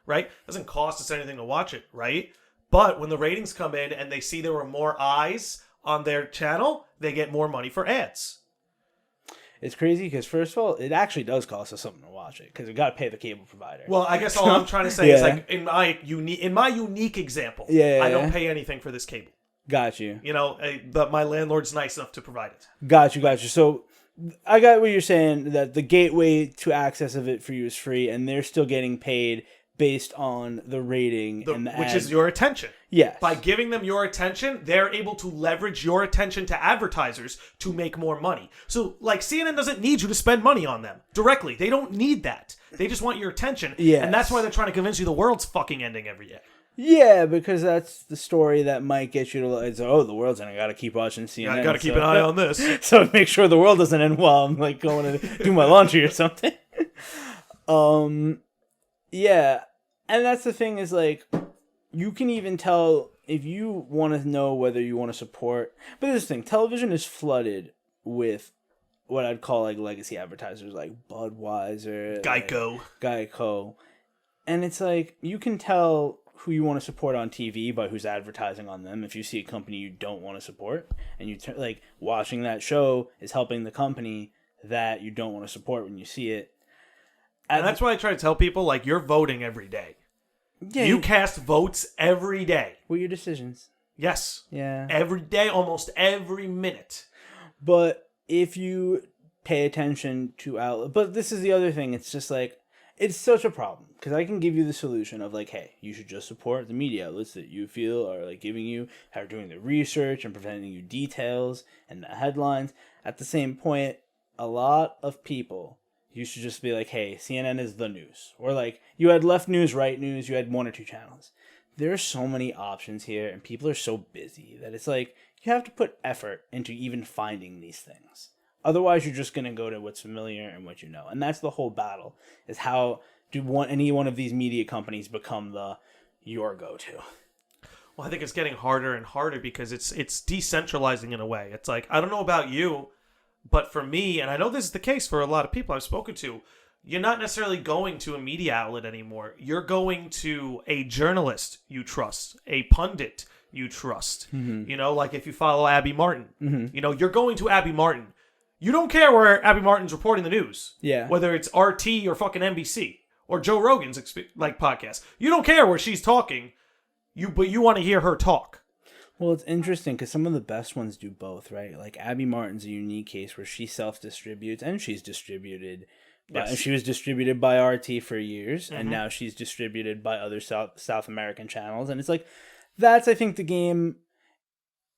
right? It doesn't cost us anything to watch it, right? But when the ratings come in and they see there were more eyes on their channel, they get more money for ads. It's crazy because, first of all, it actually does cost us something to watch it because we got to pay the cable provider. Well, I guess all I'm trying to say is, like, in my unique example, I don't pay anything for this cable. Got you. You know, but my landlord's nice enough to provide it. Got you. So I got what you're saying, that the gateway to access of it for you is free, and they're still getting paid based on the rating which is your attention. Yes. By giving them your attention, they're able to leverage your attention to advertisers to make more money. So, like, CNN doesn't need you to spend money on them directly. They don't need that. They just want your attention. Yes. And that's why they're trying to convince you the world's fucking ending every day. Yeah, because that's the story that might get you to, the world's ending. I got to keep watching CNN. I got to keep an eye on this. So make sure the world doesn't end while I'm, like, going to do my laundry or something. Yeah. And that's the thing is, like, you can even tell if you want to know whether you want to support. But this thing, television is flooded with what I'd call, like, legacy advertisers, like Budweiser, Geico. And it's like, you can tell who you want to support on TV by who's advertising on them. If you see a company you don't want to support, and watching that show is helping the company that you don't want to support when you see it. And that's why I try to tell people, like, you're voting every day. Yeah, you cast votes every day. What are your decisions? Yes. Yeah. Every day, almost every minute. But if you pay attention to but this is the other thing. It's just like, it's such a problem because I can give you the solution of, like, hey, you should just support the media outlets that you feel are, like, giving you, are doing the research and presenting you details and the headlines. At the same point, a lot of people you should just be like, hey, CNN is the news. Or like, you had left news, right news, you had 1 or 2 channels. There are so many options here, and people are so busy that it's like, you have to put effort into even finding these things. Otherwise, you're just going to go to what's familiar and what you know. And that's the whole battle, is how do any one of these media companies become your go-to? Well, I think it's getting harder and harder because it's decentralizing in a way. It's like, I don't know about you, but for me, and I know this is the case for a lot of people I've spoken to, you're not necessarily going to a media outlet anymore. You're going to a journalist you trust, a pundit you trust. Mm-hmm. You know, like if you follow Abby Martin, mm-hmm. you know, you're going to Abby Martin. You don't care where Abby Martin's reporting the news. Yeah. Whether it's RT or fucking NBC or Joe Rogan's podcast. You don't care where she's talking, but you want to hear her talk. Well, it's interesting because some of the best ones do both, right? Like Abby Martin's a unique case where she self-distributes and she's distributed. Yes. And she was distributed by RT for years, mm-hmm. and now she's distributed by other South American channels. And it's like, that's, I think, the game.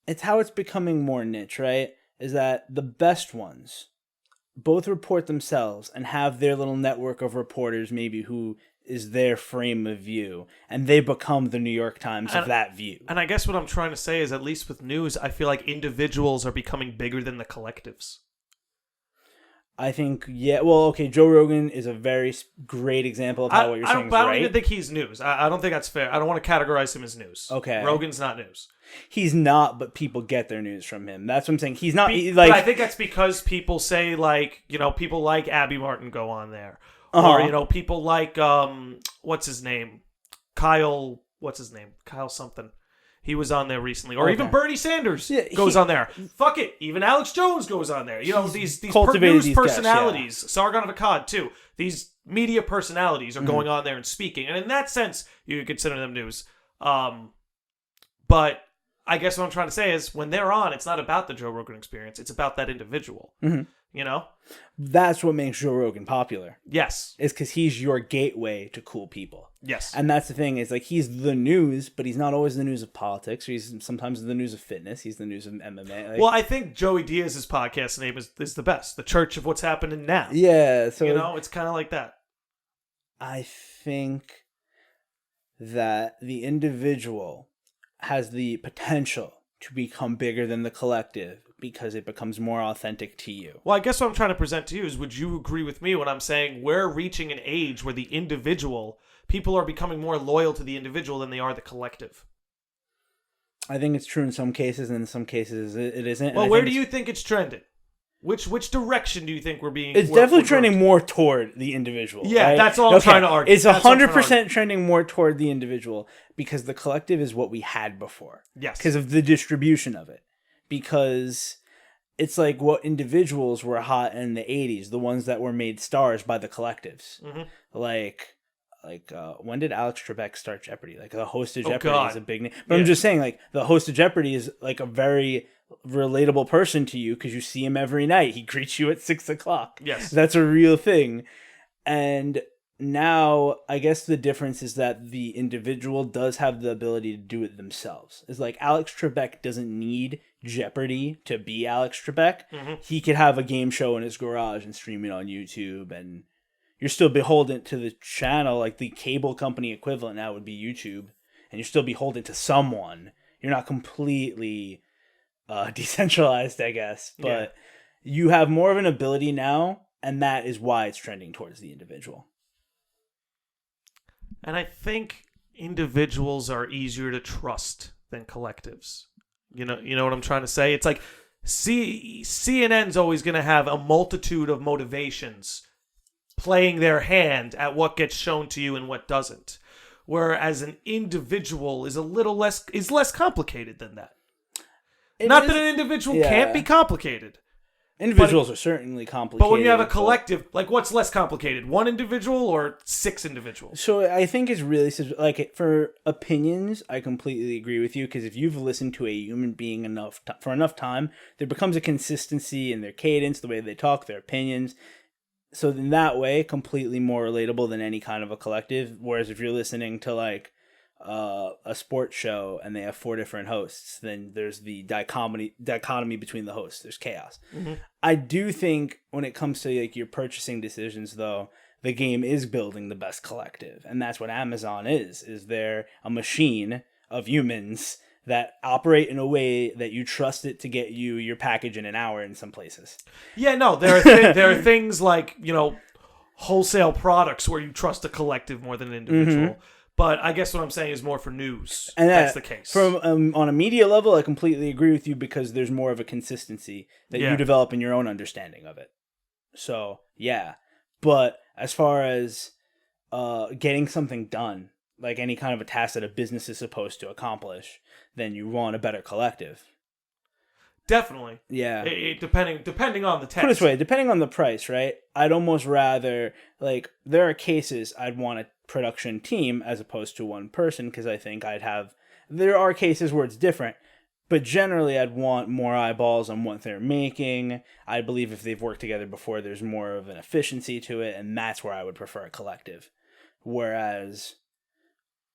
It's how it's becoming more niche, right? Is that the best ones both report themselves and have their little network of reporters, maybe, who is their frame of view, and they become the New York Times of that view. And I guess what I'm trying to say is, at least with news, I feel like individuals are becoming bigger than the collectives. I think, yeah, well, okay, Joe Rogan is a very great example of how what you're saying is right. I don't even think he's news. I don't think that's fair. I don't want to categorize him as news. Okay. Rogan's not news. He's not, but people get their news from him. That's what I'm saying. He's not, but I think that's because people say, like, you know, people like Abby Martin go on there. Uh-huh. Or, you know, people like, what's his name? Kyle something. He was on there recently. Or even Bernie Sanders goes on there. Fuck it. Even Alex Jones goes on there. You know, these news personalities. Guests, yeah. Sargon of Akkad, too. These media personalities are going on there and speaking. And in that sense, you could consider them news. But I guess what I'm trying to say is, when they're on, it's not about the Joe Rogan experience. It's about that individual. Mm-hmm. You know? That's what makes Joe Rogan popular. Yes. Is because he's your gateway to cool people. Yes. And that's the thing, is like, he's the news, but he's not always the news of politics. Or he's sometimes the news of fitness. He's the news of MMA. Well, I think Joey Diaz's podcast name is the best. The Church of What's Happening Now. Yeah. So, you know, it's kind of like that. I think that the individual has the potential to become bigger than the collective because it becomes more authentic to you. Well, I guess what I'm trying to present to you is, would you agree with me when I'm saying we're reaching an age where the individual, people are becoming more loyal to the individual than they are the collective? I think it's true in some cases, and in some cases it isn't. Well, where do you think it's trending? Which direction do you think we're being? It's definitely trending more toward the individual. Yeah, right? that's all I'm trying to argue. It's 100% trending more toward the individual because the collective is what we had before. Yes. Because of the distribution of it. Because it's like what individuals were hot in the 80s, the ones that were made stars by the collectives. Mm-hmm. Like when did Alex Trebek start Jeopardy? Like the host of Jeopardy is a big name. But I'm just saying, like, the host of Jeopardy is like a very relatable person to you because you see him every night. He greets you at 6:00. Yes. That's a real thing. And now I guess the difference is that the individual does have the ability to do it themselves. It's like Alex Trebek doesn't need Jeopardy to be Alex Trebek. Mm-hmm. He could have a game show in his garage and stream it on YouTube, and you're still beholden to the channel. Like the cable company equivalent now would be YouTube, and you're still beholden to someone. You're not completely decentralized, I guess, but you have more of an ability now, and that is why it's trending towards the individual. And I think individuals are easier to trust than collectives. You know what I'm trying to say? It's like CNN's always going to have a multitude of motivations playing their hand at what gets shown to you and what doesn't. Whereas an individual is less complicated than that. Not that an individual can't be complicated. Individuals are certainly complicated. But when you have a collective, like, what's less complicated? One individual or 6 individuals? So I think it's really, like, for opinions, I completely agree with you, because if you've listened to a human being for enough time, there becomes a consistency in their cadence, the way they talk, their opinions. So in that way, completely more relatable than any kind of a collective. Whereas if you're listening to, like, a sports show and they have 4 different hosts, then there's the dichotomy between the hosts. There's chaos. Mm-hmm. I do think when it comes to like your purchasing decisions, though, the game is building the best collective, and that's what Amazon is. Is they're a machine of humans that operate in a way that you trust it to get you your package in an hour in some places. Yeah, no, there are there are things like, wholesale products where you trust a collective more than an individual. Mm-hmm. But I guess what I'm saying is more for news. And that's the case. From on a media level, I completely agree with you because there's more of a consistency that you develop in your own understanding of it. So, yeah. But as far as getting something done, like any kind of a task that a business is supposed to accomplish, then you want a better collective. Definitely. Yeah. Depending on the task. Put it this way, depending on the price, right? I'd almost rather, like, there are cases I'd want a production team as opposed to one person because I think there are cases where it's different, but generally I'd want more eyeballs on what they're making. I believe if they've worked together before, there's more of an efficiency to it, and that's where I would prefer a collective. Whereas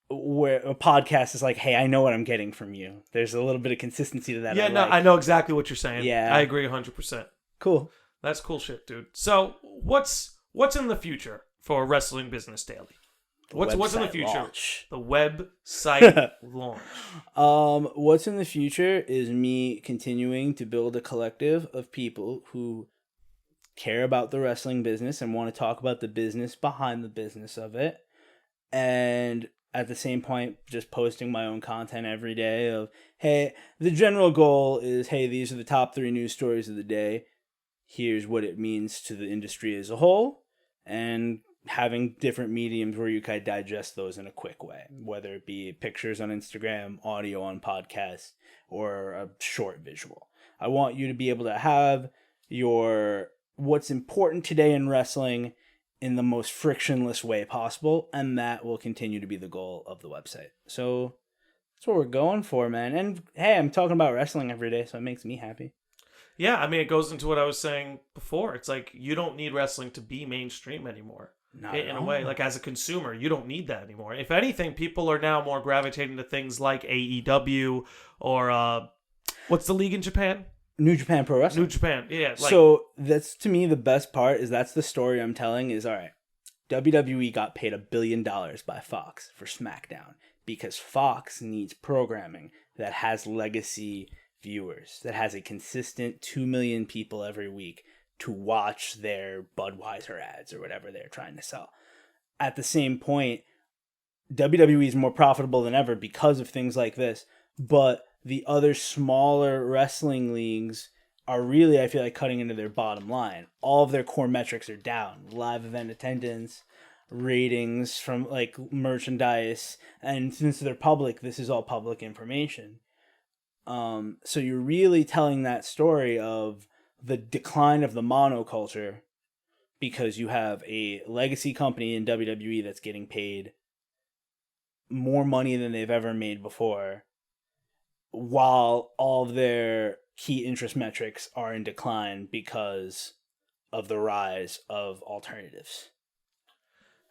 where a podcast is like, hey, I know what I'm getting from you. There's a little bit of consistency to that. Yeah, I know exactly what you're saying. Yeah. I agree 100%. Cool. That's cool shit, dude. So what's in the future for Wrestling Business Daily? What's in the future? Launch. The website launch. What's in the future is me continuing to build a collective of people who care about the wrestling business and want to talk about the business behind the business of it. And at the same point, just posting my own content every day of, hey, the general goal is, hey, these are the top 3 news stories of the day. Here's what it means to the industry as a whole. And having different mediums where you can digest those in a quick way, whether it be pictures on Instagram, audio on podcasts, or a short visual. I want you to be able to have your what's important today in wrestling in the most frictionless way possible, and that will continue to be the goal of the website. So that's what we're going for, man. And hey, I'm talking about wrestling every day, so it makes me happy. Yeah, I mean, it goes into what I was saying before. It's like you don't need wrestling to be mainstream anymore. In a way, like as a consumer, you don't need that anymore. If anything, people are now more gravitating to things like AEW or what's the league in Japan? New Japan Pro Wrestling. New Japan, yeah. So that's, to me, the best part is that's the story I'm telling is, all right, WWE got paid $1 billion by Fox for SmackDown because Fox needs programming that has legacy viewers, that has a consistent 2 million people every week to watch their Budweiser ads or whatever they're trying to sell. At the same point, WWE is more profitable than ever because of things like this, but the other smaller wrestling leagues are really, I feel like, cutting into their bottom line. All of their core metrics are down. Live event attendance, ratings from like merchandise, and since they're public, this is all public information. So you're really telling that story of the decline of the monoculture because you have a legacy company in WWE that's getting paid more money than they've ever made before, while all of their key interest metrics are in decline because of the rise of alternatives.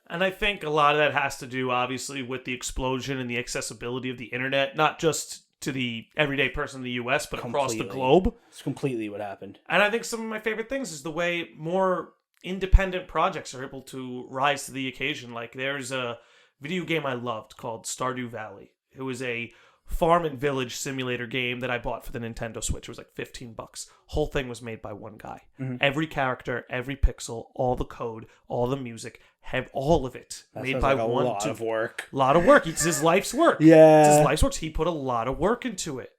And I think a lot of that has to do, obviously, with the explosion and the accessibility of the internet, not just to the everyday person in the U.S., but across the globe. It's completely what happened. And I think some of my favorite things is the way more independent projects are able to rise to the occasion. Like, there's a video game I loved called Stardew Valley. It was a farm and village simulator game that I bought for the Nintendo Switch. It was like $15. Whole thing was made by one guy. Mm-hmm. Every character, every pixel, all the code, all the music, have all of it that made by like one. A lot of work. Lot of work. It's his life's work. Yeah. It's his life's work. He put a lot of work into it.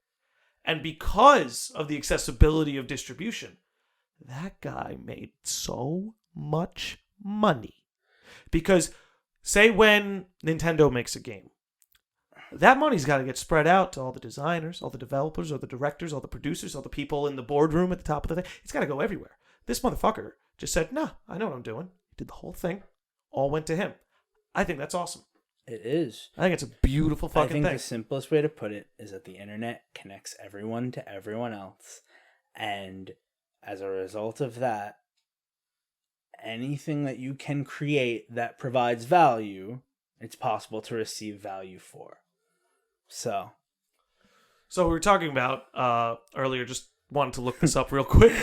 And because of the accessibility of distribution, that guy made so much money. Because, say when Nintendo makes a game, that money's got to get spread out to all the designers, all the developers, all the directors, all the producers, all the people in the boardroom at the top of the thing. It's got to go everywhere. This motherfucker just said, nah, I know what I'm doing. He did the whole thing. All went to him. I think that's awesome. It is. I think it's a beautiful fucking thing. I think the simplest way to put it is that the internet connects everyone to everyone else. And as a result of that, anything that you can create that provides value, it's possible to receive value for. So we were talking about earlier, just wanted to look this up real quick.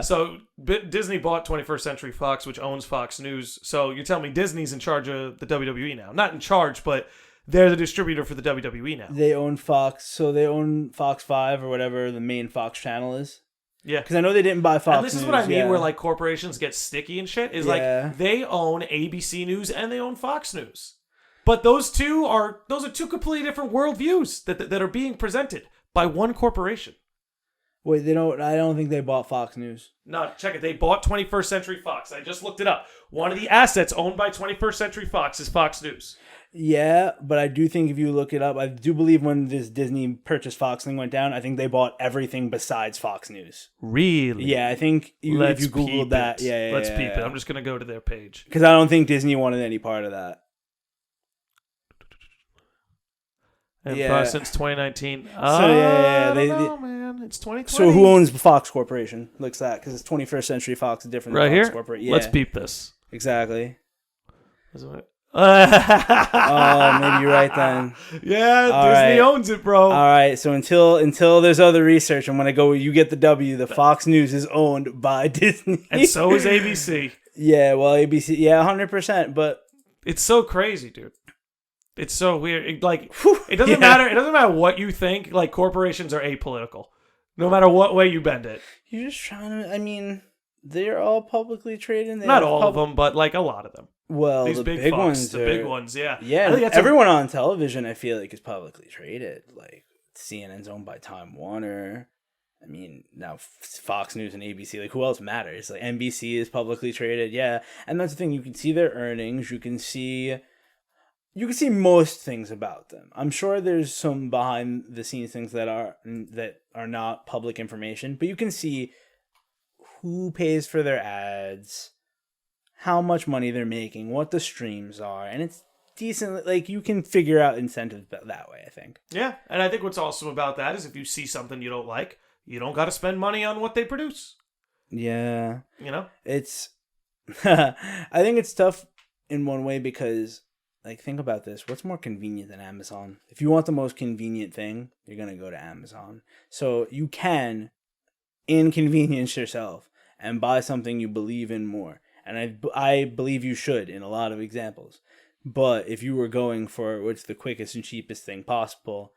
So Disney bought 21st Century Fox, which owns Fox News. So you're telling me Disney's in charge of the WWE now? Not in charge, but they're the distributor for the WWE now. they own Fox, so they own Fox 5 or whatever the main Fox channel is. Yeah. Because I know they didn't buy Fox And this is News, what I mean, yeah. where like corporations get sticky and shit. Is Yeah. like they own ABC News and they own Fox News, but those are two completely different worldviews that are being presented by one corporation. Wait, they don't. I don't think they bought Fox News. No, check it. They bought 21st Century Fox. I just looked it up. One of the assets owned by 21st Century Fox is Fox News. Yeah, but I do think if you look it up, I do believe when this Disney purchase Fox thing went down, I think they bought everything besides Fox News. Really? Yeah, I think if you Googled that, Let's peep it. I'm just going to go to their page. Because I don't think Disney wanted any part of that. And Yeah. since 2019. So, I don't know, man. It's 2020. So who owns the Fox Corporation? Looks that because it's 21st Century Fox, different right than Fox here? Corporation. Yeah, Let's peep this. exactly. Oh, Maybe you're right then. Yeah, All Disney right. owns it, bro. All right, so until there's other research, I'm gonna go with you get the W. The Fox News is owned by Disney, And so is ABC. Yeah, well, ABC, yeah, 100%. But It's so crazy, dude. It's so weird. It doesn't yeah. matter. It doesn't matter what you think. Like, corporations are apolitical, no matter what way you bend it. you're just trying to. I mean, they're all publicly traded. Not all of them, but like a lot of them. Well, These the big, big fucks, ones. the big ones, yeah. Yeah, I think that's everyone on television, I feel like, is publicly traded. Like CNN's owned by Time Warner. I mean, now Fox News and ABC. Like, who else matters? Like NBC is publicly traded. Yeah, and that's the thing. You can see their earnings. You can see most things about them. I'm sure there's some behind the scenes things that are not public information, but you can see who pays for their ads, how much money they're making, what the streams are, and it's decent. Like, you can figure out incentives that way, I think. Yeah, and I think what's awesome about that is if you see something you don't like, you don't got to spend money on what they produce. Yeah. You know? It's I think it's tough in one way because, like, think about this. What's more convenient than Amazon? If you want the most convenient thing, you're going to go to Amazon. So you can inconvenience yourself and buy something you believe in more. And I believe you should in a lot of examples. But if you were going for what's the quickest and cheapest thing possible,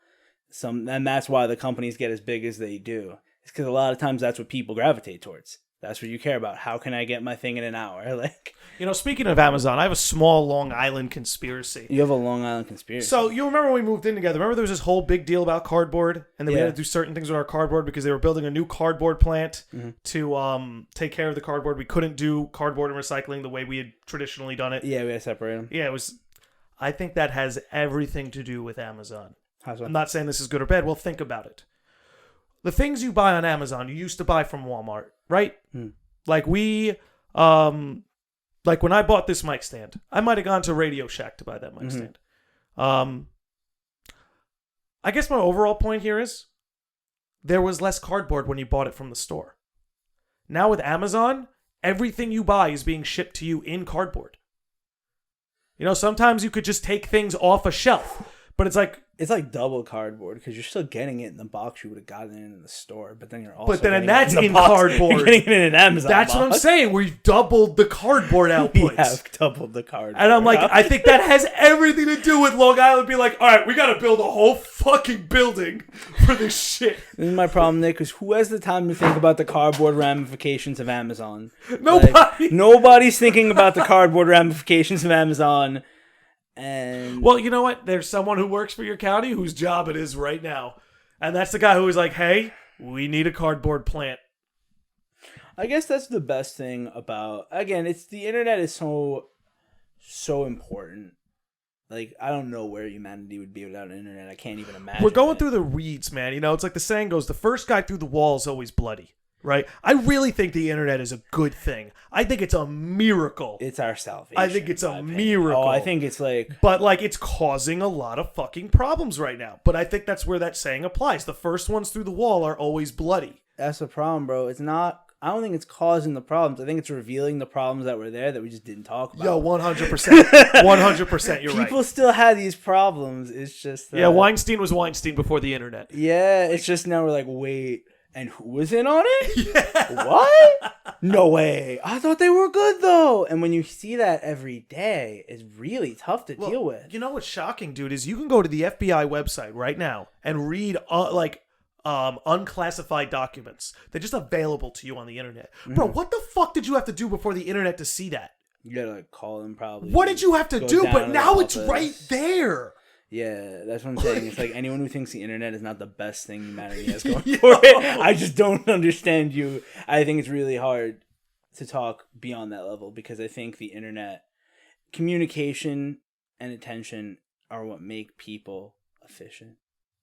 and that's why the companies get as big as they do. It's because a lot of times that's what people gravitate towards. That's what you care about. How can I get my thing in an hour? Like, You know, speaking of Amazon, I have a small Long Island conspiracy. you have a Long Island conspiracy. So, you remember when we moved in together? Remember there was this whole big deal about cardboard? And then we Yeah. had to do certain things with our cardboard because they were building a new cardboard plant to take care of the cardboard. We couldn't do cardboard and recycling the way we had traditionally done it. Yeah, we gotta separate them. Yeah, it was... I think that has everything to do with Amazon. How so? I'm not saying this is good or bad. Well, think about it. The things you buy on Amazon, you used to buy from Walmart, right? Like like when I bought this mic stand, I might have gone to Radio Shack to buy that mic stand. I guess my overall point here is there was less cardboard when you bought it from the store. Now with Amazon, everything you buy is being shipped to you in cardboard. You know, sometimes you could just take things off a shelf, but it's like double cardboard because you're still getting it in the box you would have gotten it in the store, but then you're also that's getting it in the box. cardboard. You're getting it in an Amazon That's box. what I'm saying. We've doubled the cardboard We outputs. have doubled the cardboard. And I'm like, I think that has everything to do with Long Island being like, all right, we got to build a whole fucking building for this shit. This is my problem, Nick, because who has the time to think about the cardboard ramifications of Amazon? Nobody. Like, nobody's thinking about the cardboard ramifications of Amazon. And Well, you know what? There's someone who works for your county whose job it is right now. And that's the guy who was like, hey, we need a cardboard plant. I guess that's the best thing about, again, it's the internet is so important. Like, I don't know where humanity would be without an internet. I can't even imagine. We're going it. through the weeds, man. You know, it's like the saying goes, the first guy through the wall is always bloody. Right? I really think the internet is a good thing. I think it's a miracle. It's our salvation. I think it's a in my opinion. miracle. Oh, I think it's like... But, like, it's causing a lot of fucking problems right now. But I think that's where that saying applies. The first ones through the wall are always bloody. That's the problem, bro. It's not I don't think it's causing the problems. I think it's revealing the problems that were there that we just didn't talk about. Yo, 100%. 100%, you're right. People still had these problems. It's just that, yeah, Weinstein was Weinstein before the internet. Yeah, it's just now we're like, wait, and who was in on it? Yeah. What? No way. I thought they were good, though. And when you see that every day, it's really tough to deal with. You know what's shocking, dude, is you can go to the FBI website right now and read, unclassified documents. They're just available to you on the internet. Bro, what the fuck did you have to do before the internet to see that? You gotta like call them probably. What did you have to do? But now it's right there. Yeah, that's what I'm saying. It's like anyone who thinks the internet is not the best thing humanity has going for it. I just don't understand you. I think it's really hard to talk beyond that level because I think the internet, communication and attention are what make people efficient.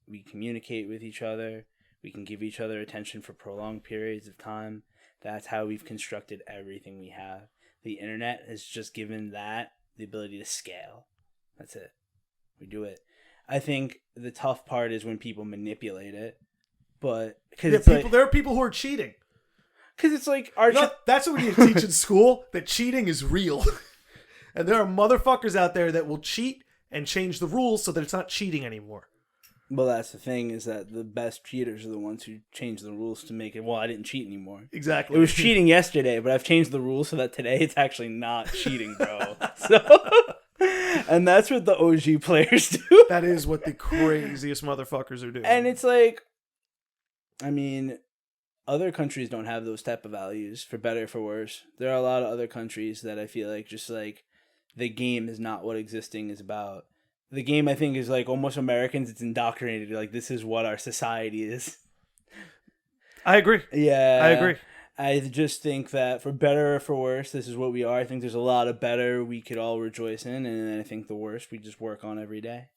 We communicate with each other. We can give each other attention for prolonged periods of time. That's how we've constructed everything we have. The internet has just given that the ability to scale. That's it. We do it. I think the tough part is when people manipulate it. But because there are people who are cheating. Because it's like that's what we need to teach in school, that cheating is real. And there are motherfuckers out there that will cheat and change the rules so that it's not cheating anymore. Well, that's the thing, is that the best cheaters are the ones who change the rules to make it, well, I didn't cheat anymore. Exactly. It was cheating yesterday, but I've changed the rules so that today it's actually not cheating, bro. And that's what the OG players do. That is what the craziest motherfuckers are doing. And it's like, I mean, other countries don't have those type of values, for better or for worse. There are a lot of other countries that I feel like just like the game is not what existing is about. The game, I think, is like almost Americans. It's indoctrinated. Like, this is what our society is. I agree. Yeah. I agree. I just think that for better or for worse, this is what we are. I think there's a lot of better we could all rejoice in. And then I think the worst we just work on every day.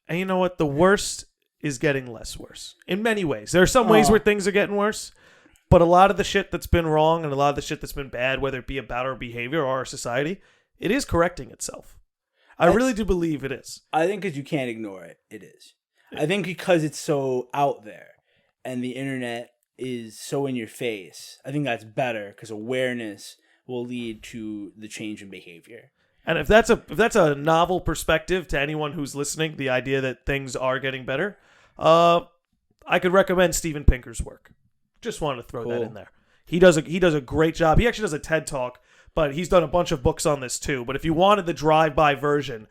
And you know what? The worst is getting less worse in many ways. There are some ways where things are getting worse. But a lot of the shit that's been wrong and a lot of the shit that's been bad, whether it be about our behavior or our society, it is correcting itself. I really do believe it is. I think because you can't ignore it, it is. I think because it's so out there and the internet is so in your face, I think that's better because awareness will lead to the change in behavior. And if that's a novel perspective to anyone who's listening, the idea that things are getting better, I could recommend Steven Pinker's work. Just wanted to throw that in there. He does a great job. He actually does a TED Talk, but he's done a bunch of books on this too. But if you wanted the drive-by version,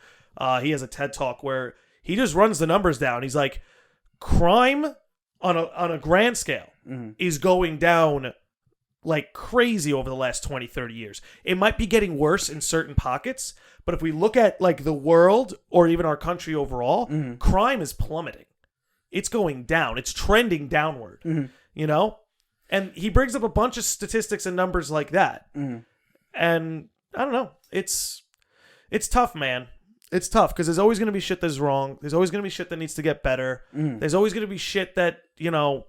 he has a TED Talk where he just runs the numbers down. He's like, crime on a grand scale is going down like crazy over the last 20, 30 years. It might be getting worse in certain pockets, but if we look at like the world or even our country overall, crime is plummeting. It's going down. It's trending downward, you know? And he brings up a bunch of statistics and numbers like that. And I don't know. It's tough, man. It's tough because there's always going to be shit that's wrong. There's always going to be shit that needs to get better. There's always going to be shit that, you know,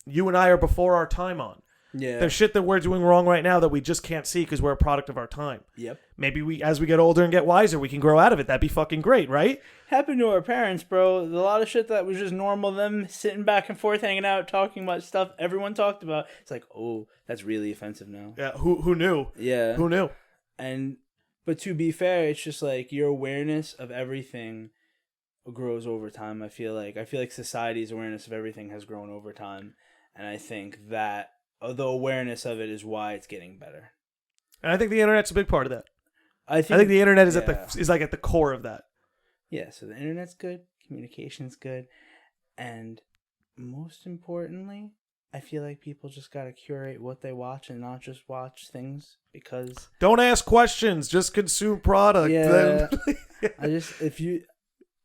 you and I are before our time on. Yeah. There's shit that we're doing wrong right now that we just can't see because we're a product of our time. Yep. Maybe as we get older and get wiser, we can grow out of it. That'd be fucking great, right? Happened to our parents, bro. A lot of shit that was just normal. Them sitting back and forth, hanging out, talking about stuff everyone talked about. It's like, oh, that's really offensive now. Yeah. Who knew? Yeah. Who knew? But to be fair, it's just like your awareness of everything grows over time. I feel like society's awareness of everything has grown over time, and I think that the awareness of it is why it's getting better. And I think the internet's a big part of that. I think the internet is at the core of that. Yeah, so the internet's good, communication's good, and most importantly, I feel like people just gotta curate what they watch and not just watch things because don't ask questions, just consume product. Yeah,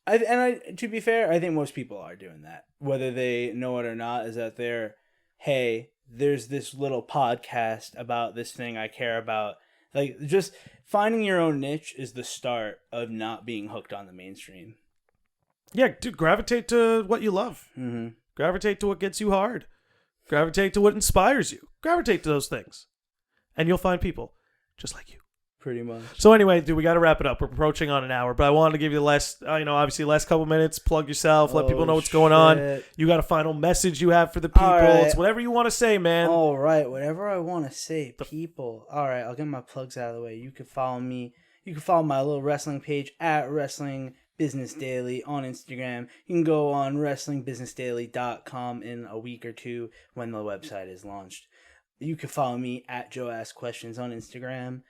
to be fair, I think most people are doing that, whether they know it or not. Is that hey, there's this little podcast about this thing I care about. Like, just finding your own niche is the start of not being hooked on the mainstream. Yeah, dude, gravitate to what you love. Gravitate to what gets you hard. Gravitate to what inspires you. Gravitate to those things. And you'll find people just like you. Pretty much. So anyway, dude, we got to wrap it up. We're approaching on an hour, but I wanted to give you the last, obviously last couple minutes. Plug yourself. Let people know what's going on. You got a final message you have for the people. Right. It's whatever you want to say, man. All right, whatever I want to say, people. All right, I'll get my plugs out of the way. You can follow me. You can follow my little wrestling page at Wrestling Business Daily on Instagram. You can go on WrestlingBusinessDaily.com in a week or two when the website is launched. You can follow me at Joe Ask Questions on Instagram.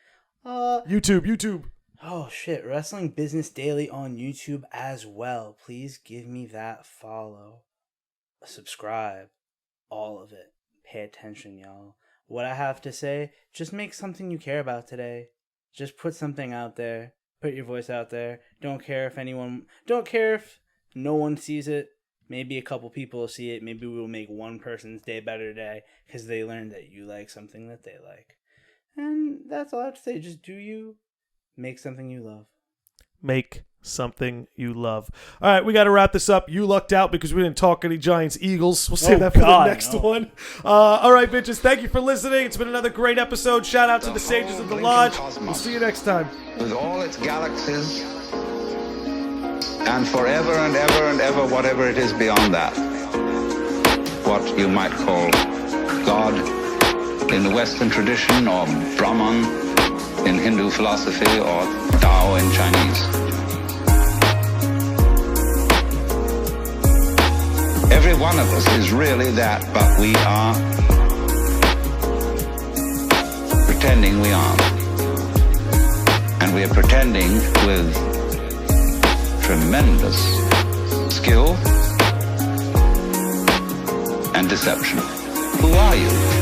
YouTube. Oh shit, Wrestling Business Daily on YouTube as well. Please give me that follow. Subscribe. All of it. Pay attention, y'all. What I have to say, just make something you care about today. Just put something out there. Put your voice out there. Don't care if no one sees it. Maybe a couple people will see it. Maybe we'll make one person's day better today because they learned that you like something that they like. And that's all I have to say. Just do you. Make something you love. Make something you love. All right, we got to wrap this up. You lucked out because we didn't talk any Giants-Eagles. We'll save that for the next one. All right, bitches. Thank you for listening. It's been another great episode. Shout out to the Sages of the Lodge. We'll see you next time. With all its galaxies, and forever and ever and ever, whatever it is beyond that. What you might call God in the Western tradition, or Brahman in Hindu philosophy, or Tao in Chinese. Every one of us is really that, but we are pretending we aren't. And we are pretending with tremendous skill and deception. Who are you?